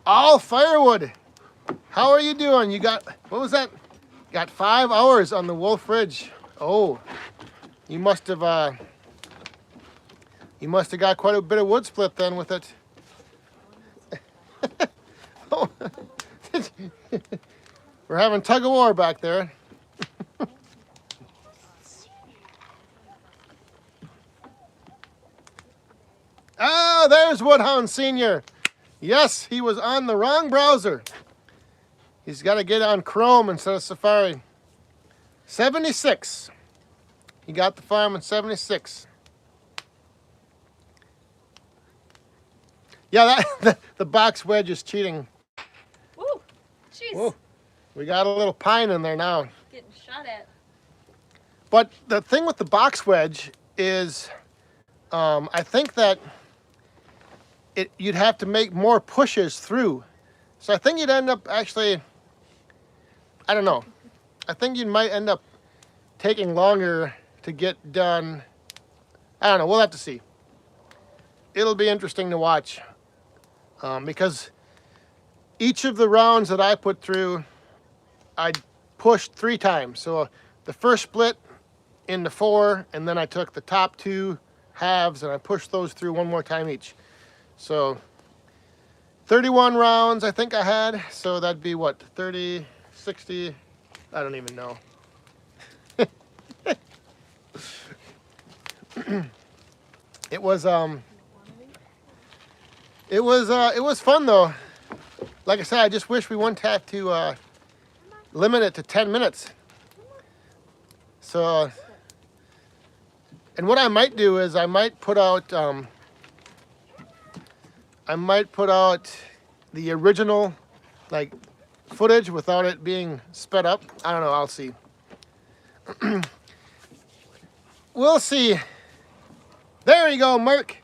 all Firewood, how are you doing? You got, what was that? Got 5 hours on the Wolf Ridge. Oh, you must have got quite a bit of wood split then with it. Oh. We're having tug of war back there. Ah, there's Woodhound Senior. Yes, he was on the wrong browser. He's got to get on Chrome instead of Safari. 76. He got the farm in 76. Yeah, the box wedge is cheating. Woo! Jeez. Whoa. We got a little pine in there now. Getting shot at. But the thing with the box wedge is, I think that you'd have to make more pushes through. So I think you'd end up actually, I don't know. I think you might end up taking longer to get done. I don't know. We'll have to see. It'll be interesting to watch because each of the rounds that I put through, I pushed 3 times. So the first split into 4, and then I took the top 2 halves and I pushed those through 1 more time each. So 31 rounds I think I had, so that'd be what, 30, 60, I don't even know. It was fun though. Like I said, I just wish we wouldn't have to limit it to 10 minutes. So, and what I might do is I might put out the original like footage without it being sped up. I don't know, I'll see. We'll see. There you go, Mark.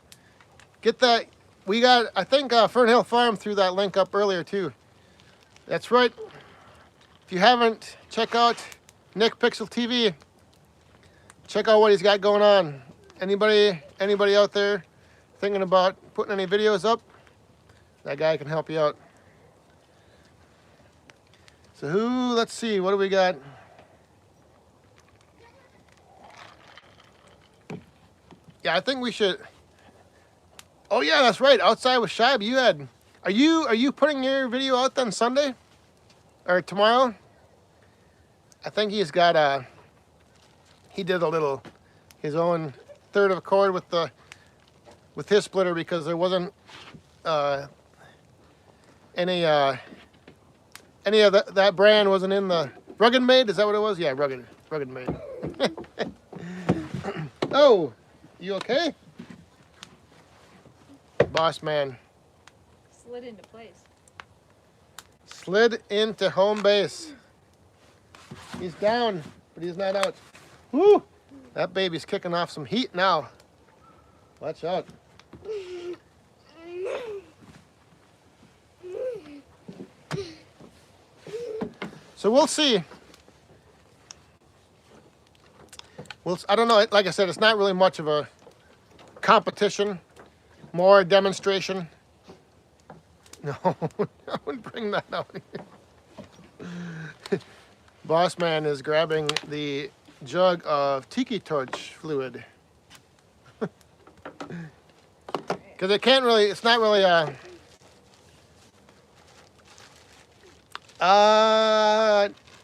Get that. We got, I think Fernhill Farm threw that link up earlier too. That's right. If you haven't, check out Nick Pixel TV. Check out what he's got going on. Anybody out there thinking about putting any videos up? That guy can help you out. So let's see, what do we got? Yeah, I think we should. Oh yeah, that's right. Outside with Shibe, you had. Are you putting your video out then Sunday, or tomorrow? I think he's got he did a little, his own third of a chord with his splitter because there wasn't any of that brand wasn't in the Rugged Made. Is that what it was? Yeah, Rugged Made. Oh. You okay? Boss man. Slid into place. Slid into home base. He's down, but he's not out. Woo! That baby's kicking off some heat now. Watch out. So we'll see. Well, I don't know. Like I said, it's not really much of a competition, more a demonstration. No, I wouldn't bring that out here. Boss man is grabbing the jug of tiki torch fluid. Because it can't really, it's not really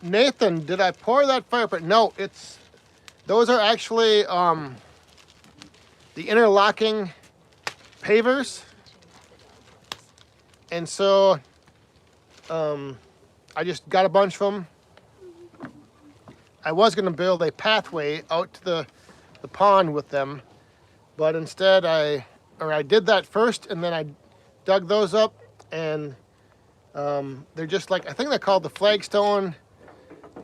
Nathan, did I pour that fire pit? No, those are actually the interlocking pavers. And so I just got a bunch of them. I was going to build a pathway out to the pond with them, but instead I did that first, and then I dug those up, and they're just like, I think they're called the flagstone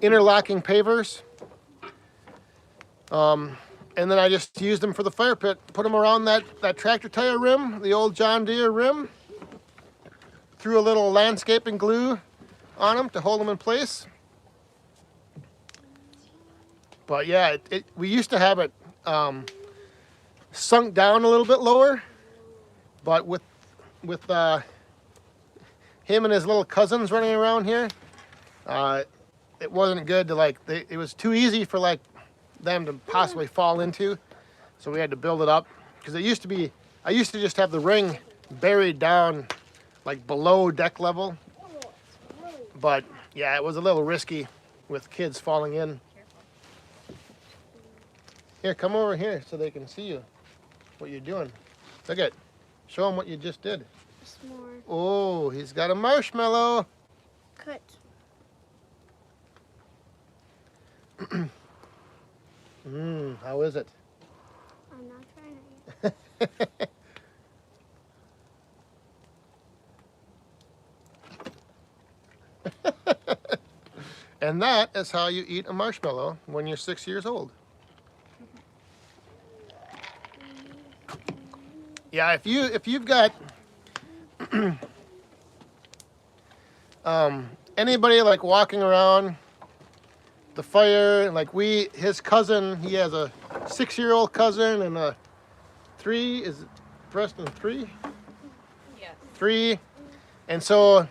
interlocking pavers. And then I just used them for the fire pit, put them around that tractor tire rim, the old John Deere rim. Threw a little landscaping glue on them to hold them in place. But yeah, we used to have it sunk down a little bit lower, but with him and his little cousins running around here, it wasn't good to it was too easy for them to possibly fall into, so we had to build it up. Because I used to just have the ring buried down below deck level, but yeah, it was a little risky with kids falling in. Here, come over here so they can see you, what you're doing. Look at, show them what you just did. S'more. Oh, he's got a marshmallow. Cut. How is it? I'm not trying it yet. And that is how you eat a marshmallow when you're 6 years old. Yeah, if you've got anybody walking around the fire, his cousin, he has a 6-year-old cousin and a 3, is it Preston 3? Yeah. 3, and so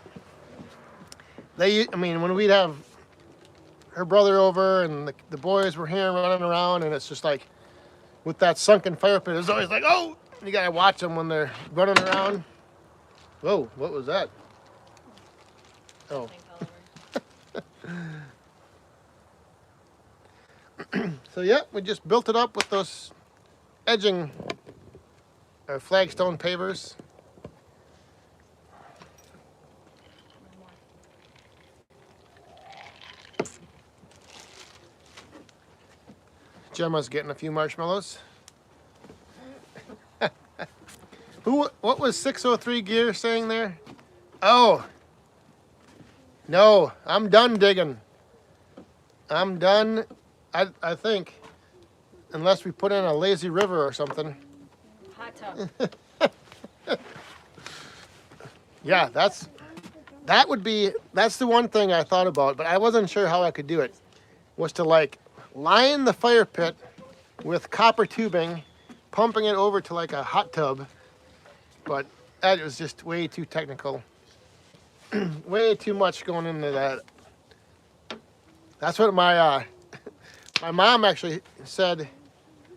when we'd have her brother over and the boys were here running around, and it's just with that sunken fire pit, it's always oh, you gotta watch them when they're running around. Whoa, what was that? Oh. Something fell over. So yeah, we just built it up with those edging flagstone pavers. One more. Gemma's getting a few marshmallows. What was 603 Gear saying there? Oh. No, I'm done digging. I'm done, I think. Unless we put in a lazy river or something. Hot tub. Yeah, that's the one thing I thought about, but I wasn't sure how I could do it. Was to like line the fire pit with copper tubing, pumping it over to like a hot tub, but that was just way too technical. Way too much going into that. That's what my my mom actually said.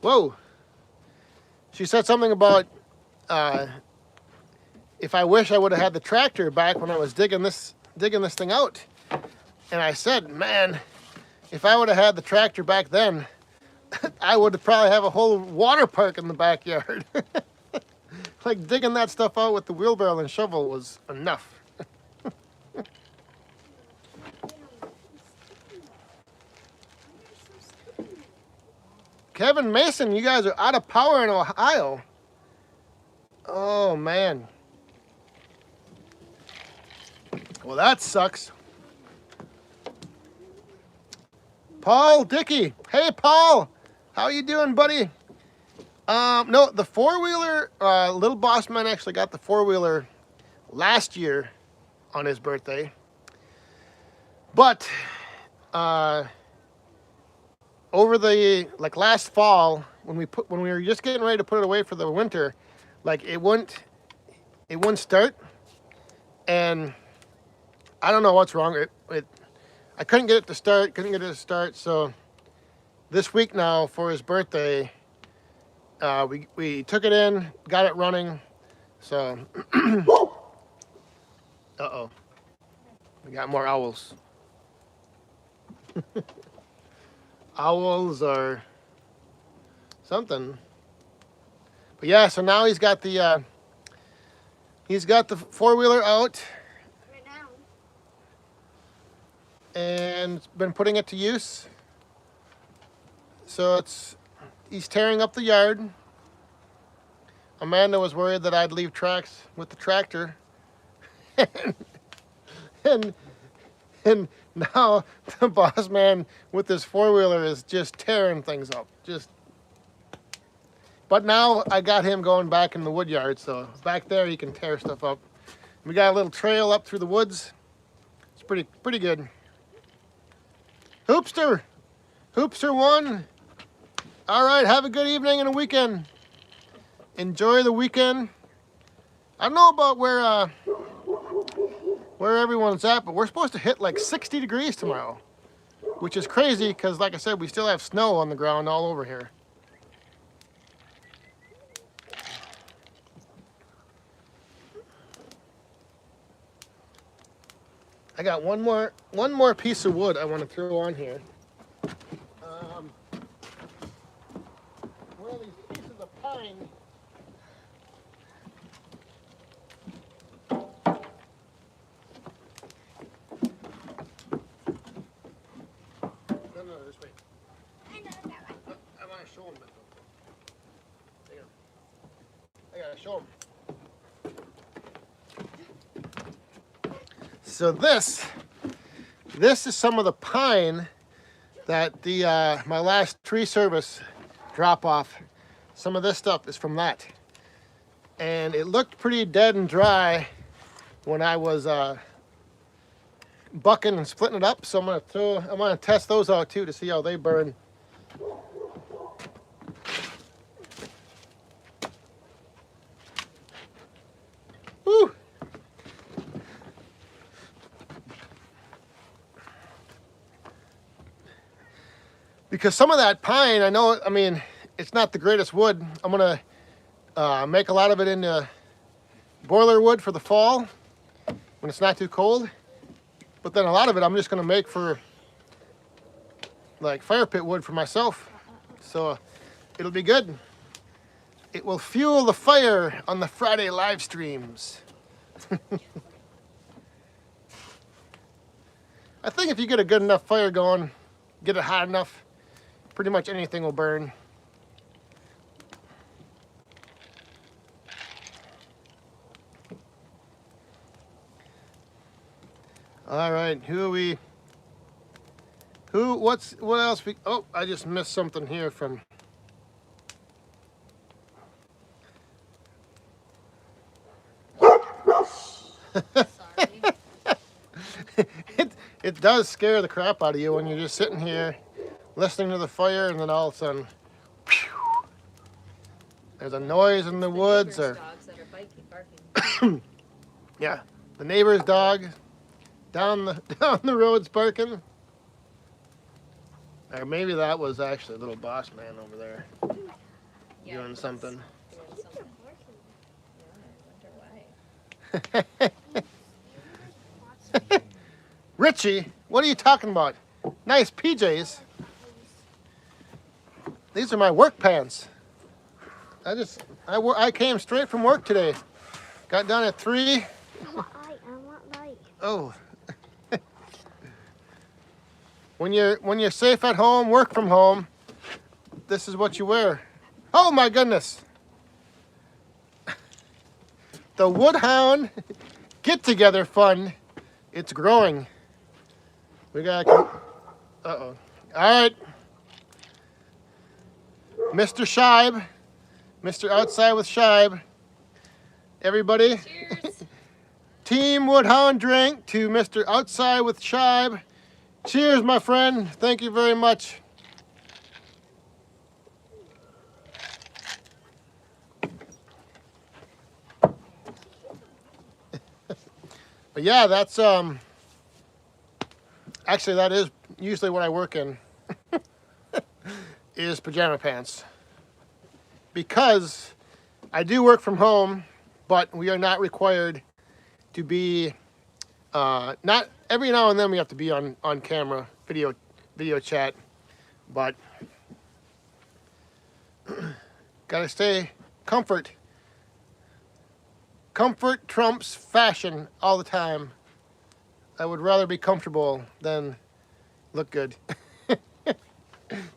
Whoa. She said something about if I wish I would have had the tractor back when I was digging this thing out. And I said, man, if I would have had the tractor back then, I would probably have a whole water park in the backyard. Like digging that stuff out with the wheelbarrow and shovel was enough. Kevin Mason, you guys are out of power in Ohio. Oh, man. Well, that sucks. Paul Dickey. Hey, Paul. How you doing, buddy? No, the four-wheeler, Little Boss Man actually got the four-wheeler last year on his birthday. But, over the last fall when we were just getting ready to put it away for the winter, like it wouldn't start, and I don't know what's wrong. I couldn't get it to start. So this week now for his birthday, we took it in, got it running. So uh-oh, we got more owls. Owls or something. But yeah, so now he's got the four-wheeler out Right now. and been putting it to use. So he's tearing up the yard. Amanda was worried that I'd leave tracks with the tractor. and now the boss man with this four-wheeler is just tearing things up. But now I got him going back in the wood yard, so back there he can tear stuff up. We got a little trail up through the woods. It's pretty good. Hoopster 1. All right, have a good evening and a weekend. Enjoy the weekend. I don't know about where everyone's at, but we're supposed to hit like 60 degrees tomorrow, which is crazy because, like I said, we still have snow on the ground all over here. I got one more piece of wood I want to throw on here. One of these pieces of pine. No, this way. I know that one. I want to show them. I gotta show them. So this is some of the pine that my last tree service drop off. Some of this stuff is from that, and it looked pretty dead and dry when I was bucking and splitting it up. So I'm gonna test those out too to see how they burn. Woo! Because some of that pine, I mean, it's not the greatest wood. I'm gonna make a lot of it into boiler wood for the fall when it's not too cold. But then a lot of it I'm just going to make for like fire pit wood for myself. So it'll be good. It will fuel the fire on the Friday live streams. I think if you get a good enough fire going, get it hot enough, pretty much anything will burn. All right, what else oh, I just missed something here from. Sorry. It does scare the crap out of you when you're just sitting here listening to the fire and then all of a sudden, phew, there's a noise in the woods or Dogs that are barking. yeah, the neighbor's dog down the road's barking. Or maybe that was actually a little boss man over there Yeah, doing it's something. doing something. Yeah, I wonder why. Richie, what are you talking about? Nice PJs. These are my work pants. I came straight from work today. Got done at 3. I want light. Oh. When you're safe at home, work from home, this is what you wear. Oh my goodness. The Woodhound get together fun. It's growing. We got uh-oh. All right. Mr. Scheib, Mr. Outside with Scheib. Everybody. Cheers. Team Woodhound drink to Mr. Outside with Scheib. Cheers, my friend. Thank you very much. But yeah, that's actually that is usually what I work in is pajama pants. Because I do work from home, but we are not required to be not every now and then we have to be on camera, video chat, but gotta stay comfort. Comfort trumps fashion all the time. I would rather be comfortable than look good.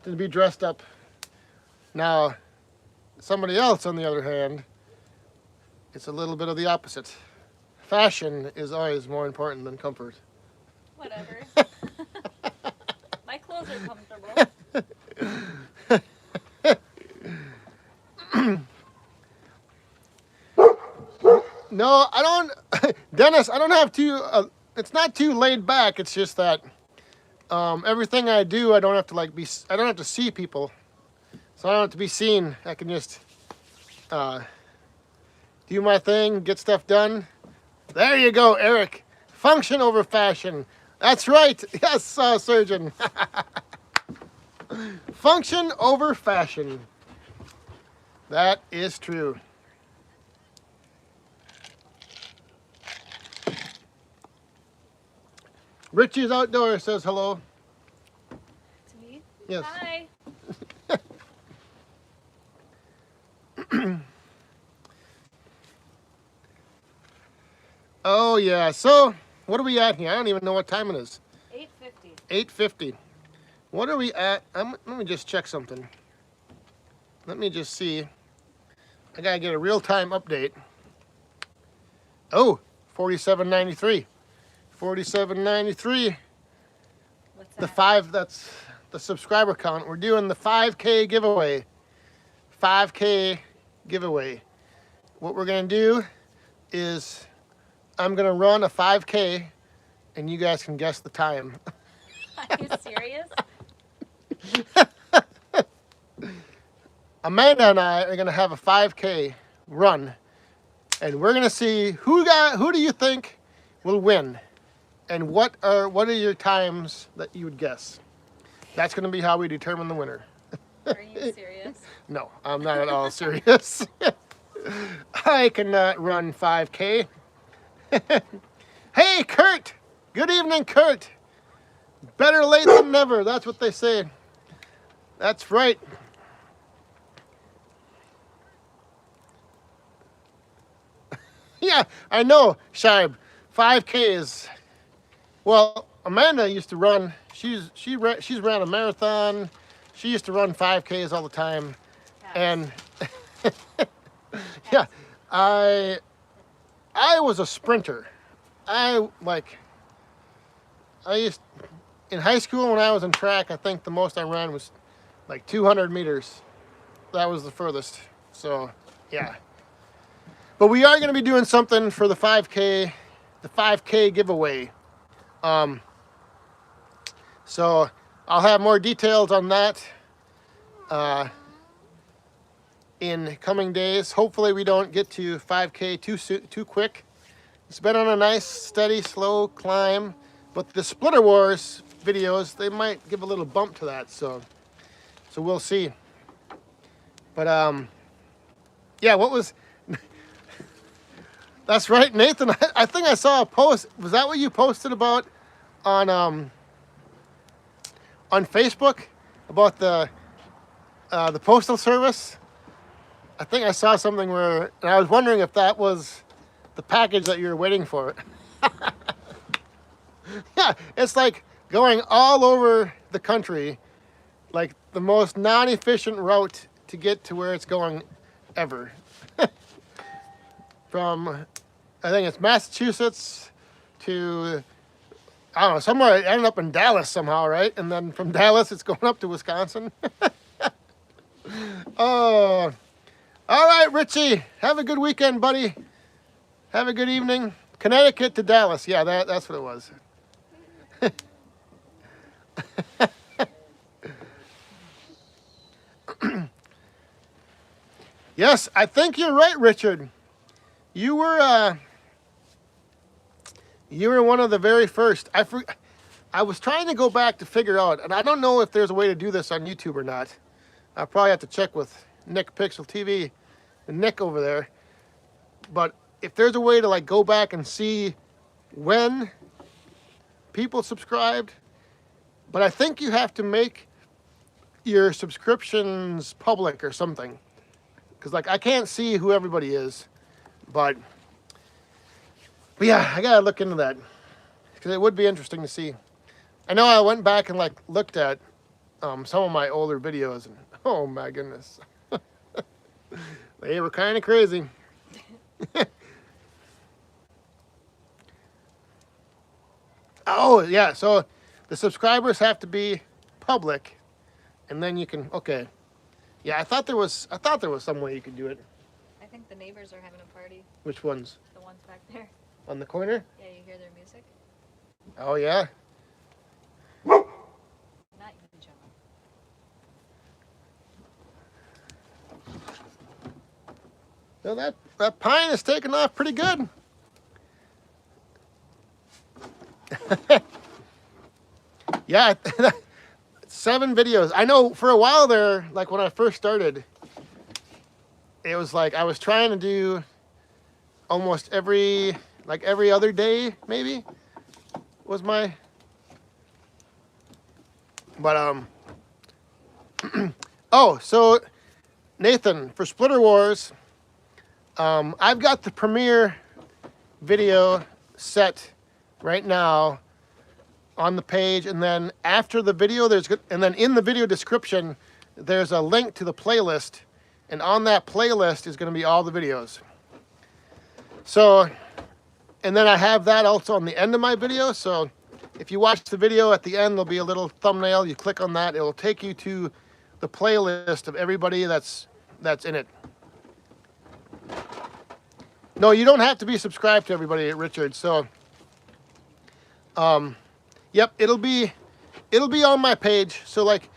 To be dressed up. Now, somebody else on the other hand, it's a little bit of the opposite. Fashion is always more important than comfort. Whatever. My clothes are comfortable. No, I don't, Dennis, I don't have to, it's not too laid back. It's just that everything I do, I don't have to I don't have to see people. So I don't have to be seen. I can just do my thing, get stuff done. There you go, Eric. Function over fashion. That's right. Yes, surgeon. Function over fashion. That is true. Richie's Outdoors says hello. To me? Yes. Hi. Oh yeah. So what are we at here? I don't even know what time it is. 8:50. 8:50. What are we at? Let me just check something. Let me just see. I gotta get a real-time update. Oh, 47.93. 47.93. What's that? The 5, that's the subscriber count. We're doing the 5K giveaway. 5K giveaway. What we're gonna do is I'm gonna run a 5K and you guys can guess the time. Are you serious? Amanda and I are gonna have a 5K run, and we're gonna see who do you think will win, and what are your times that you would guess. That's gonna be how we determine the winner. Are you serious? No, I'm not at all serious. I cannot run 5K. Hey, Kurt! Good evening, Kurt. Better late than never. That's what they say. That's right. Yeah, I know, Shibe. 5K is, well, Amanda used to run. She's ran a marathon. She used to run 5Ks all the time. And yeah, I was a sprinter. I used, in high school when I was in track, I think the most I ran was like 200 meters. That was the furthest. So, yeah. But we are going to be doing something for the 5K giveaway. So I'll have more details on that in coming days. Hopefully we don't get to 5K too quick. It's been on a nice, steady, slow climb. But the Splitter Wars videos, they might give a little bump to that. So we'll see. But yeah, what was... That's right, Nathan. I think I saw a post. Was that what you posted about on Facebook about the postal service? I think I saw something where, and I was wondering if that was the package that you were waiting for. Yeah, it's like going all over the country, like the most non-efficient route to get to where it's going ever. From, I think it's Massachusetts to, I don't know, somewhere it ended up in Dallas somehow, right? And then from Dallas, it's going up to Wisconsin. Oh, all right, Richie. Have a good weekend, buddy. Have a good evening. Connecticut to Dallas. Yeah, that's what it was. Yes, I think you're right, Richard. You were one of the very first. I was trying to go back to figure out, and I don't know if there's a way to do this on YouTube or not. I'll probably have to check with Nick Pixel TV and Nick over there. But if there's a way to like go back and see when people subscribed, but I think you have to make your subscriptions public or something. Because like I can't see who everybody is. But yeah, I gotta look into that because it would be interesting to see. I know I went back and like looked at some of my older videos, and oh my goodness, they were kind of crazy. Oh yeah, so the subscribers have to be public, and then you can. Okay, yeah, I thought there was some way you could do it. I think the neighbors are having a party. Which ones? The ones back there. On the corner? Yeah, you hear their music? Oh, yeah? Not you, John. Well, that pine is taking off pretty good. Yeah, 7 videos. I know for a while there, like when I first started, it was like I was trying to do almost every other day, maybe, was my, but, oh, so, Nathan, for Splitter Wars, I've got the premiere video set right now on the page, and then after the video, and then in the video description, there's a link to the playlist, and on that playlist is going to be all the videos. So, and then I have that also on the end of my video. So if you watch the video at the end, there'll be a little thumbnail. You click on that. It will take you to the playlist of everybody that's in it. No, you don't have to be subscribed to everybody, Richard. So, yep, it'll be on my page. So like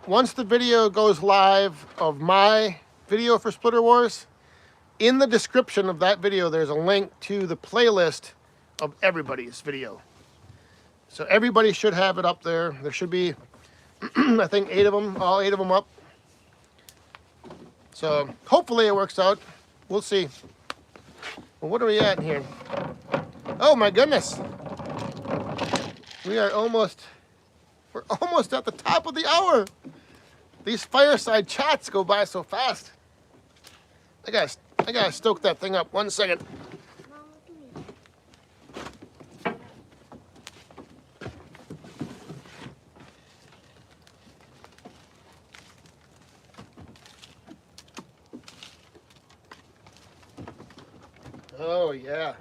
once the video goes live of my video for Splitter Wars, in the description of that video, there's a link to the playlist of everybody's video. So everybody should have it up there. There should be, I think, 8 of them, all 8 of them up. So hopefully it works out. We'll see. Well, what are we at here? Oh my goodness. We're almost at the top of the hour. These fireside chats go by so fast. I gotta stoke that thing up. 1 second. Oh yeah.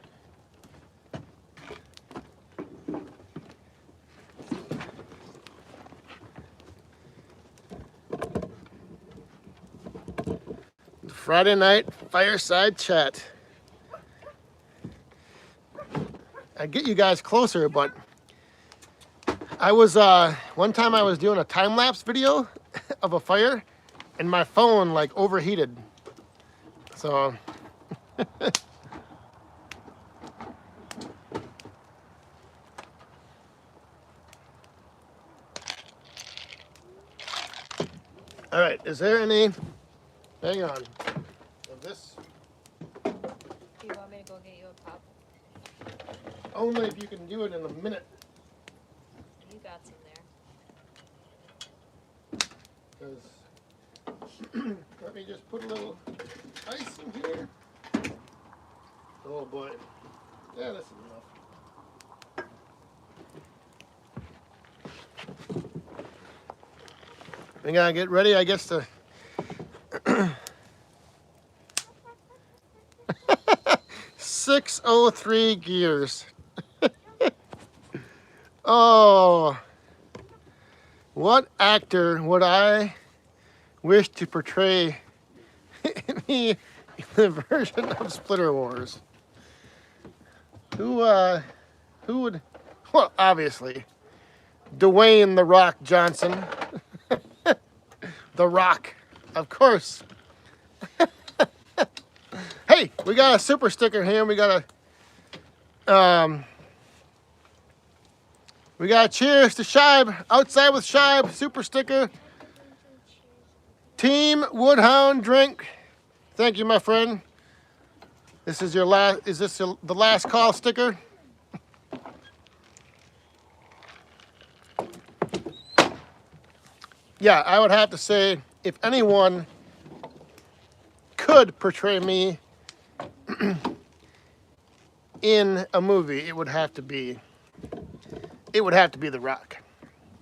Friday night fireside chat. I get you guys closer, but I was one time I was doing a time-lapse video of a fire and my phone like overheated. So all right, is there any, hang on, of this? Do you want me to go get you a cup? Only if you can do it in a minute. You got some there. Because let me just put a little ice in here. Oh boy. Yeah, this is enough. We gotta get ready, I guess, to 603 gears. Oh, what actor would I wish to portray me in the version of Splitter Wars? Who would? Well, obviously, Dwayne "The Rock" Johnson. The Rock, of course. Hey, we got a super sticker here. We got a cheers to Shibe. Outside with Shibe, super sticker. Team Woodhound drink. Thank you, my friend. This is your last. Is this the last call sticker? Yeah, I would have to say, if anyone could portray me in a movie, it would have to be The Rock.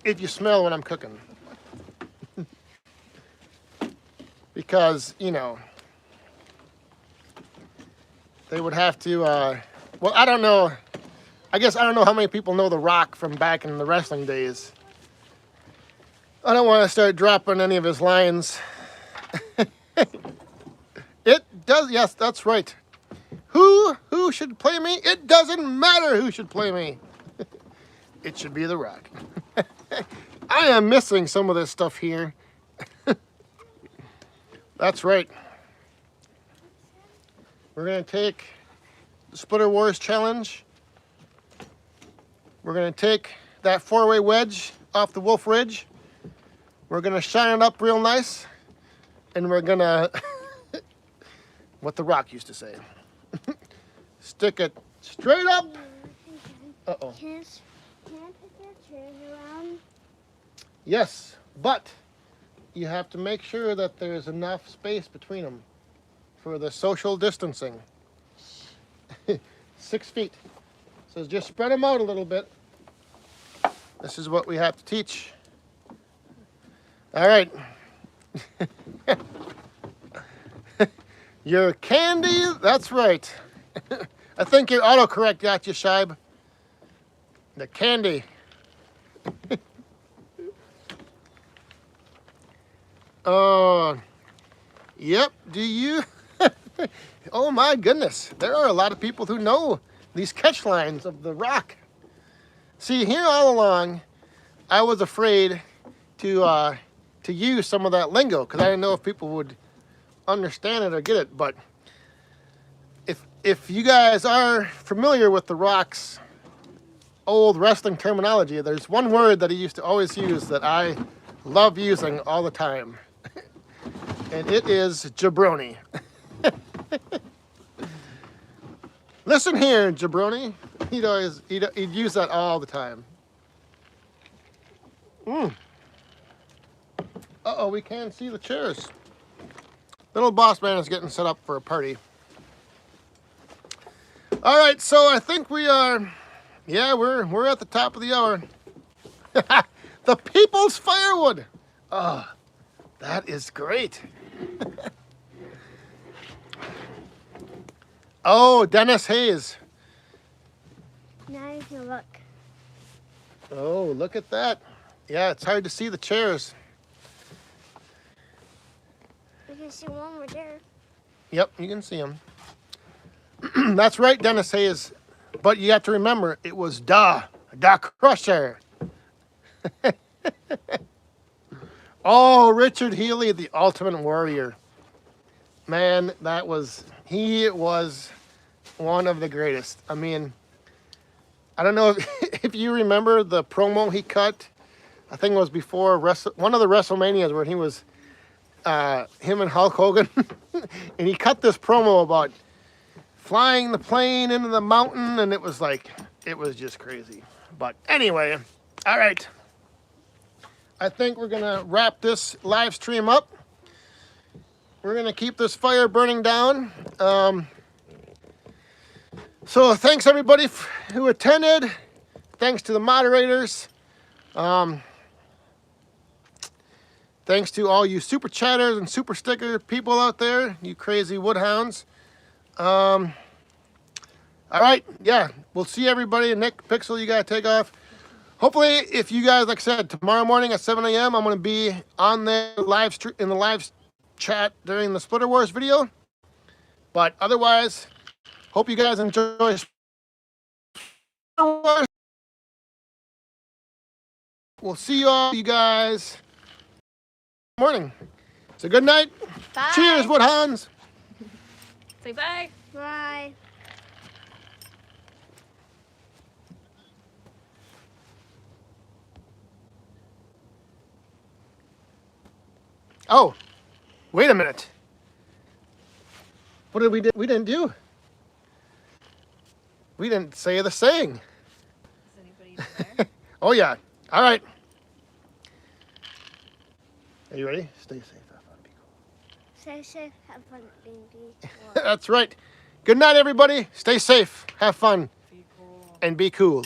If you smell what I'm cooking. Because, you know, they would have to, well, I don't know. I guess I don't know how many people know The Rock from back in the wrestling days. I don't want to start dropping any of his lines. It does, yes, that's right. Who should play me? It doesn't matter who should play me. It should be The Rock. I am missing some of this stuff here. That's right. We're going to take the Splitter Wars challenge. We're going to take that 4-way wedge off the Wolf Ridge. We're going to shine it up real nice. And we're going to, what The Rock used to say, stick it straight up. Uh-oh. Can I put their chairs around? Yes, but you have to make sure that there's enough space between them for the social distancing. 6 feet. So just spread them out a little bit. This is what we have to teach. All right. Your candy, that's right. I think your autocorrect got you, Shibe. The candy. Yep, do you? Oh my goodness, there are a lot of people who know these catch lines of The Rock. See, here all along, I was afraid to use some of that lingo because I didn't know if people would understand it or get it. But if you guys are familiar with The Rock's old wrestling terminology, there's one word that he used to always use that I love using all the time. And it is jabroni. Listen here, jabroni. He'd use that all the time. Uh-oh, we can't see the chairs. Little boss man is getting set up for a party. All right, so I think we are, yeah, we're at the top of the hour. The People's Firewood. Oh, that is great. Oh, Dennis Hayes. Now you can look. Oh, look at that. Yeah, it's hard to see the chairs. You can see one over there. Yep, you can see them. That's right, Dennis Hayes. But you have to remember, it was Da Crusher. Oh, Richard Healy, the Ultimate Warrior. Man, he was one of the greatest. I mean, I don't know if you remember the promo he cut. I think it was before one of the WrestleManias where he was him and Hulk Hogan. And he cut this promo about flying the plane into the mountain, and it was just crazy. But anyway, all right. I think we're going to wrap this live stream up. We're going to keep this fire burning down. So thanks everybody who attended. Thanks to the moderators. Thanks to all you super chatters and super sticker people out there, you crazy woodhounds. All right, yeah, we'll see everybody. Nick, Pixel, you gotta take off. Hopefully, if you guys, like I said, tomorrow morning at 7 a.m., I'm gonna be on the live chat during the Splitter Wars video. But otherwise, hope you guys enjoy Splitter Wars. We'll see you guys morning. So good night. Bye. Cheers, woodhounds. Say bye. Bye. Oh, wait a minute. What did we do? We didn't do. We didn't say the saying. Is anybody even there? Oh yeah. All right. Are you ready? Stay safe. Have fun. Be cool. Stay safe. Have fun, baby. That's right. Good night, everybody. Stay safe. Have fun. Be cool. And be cool.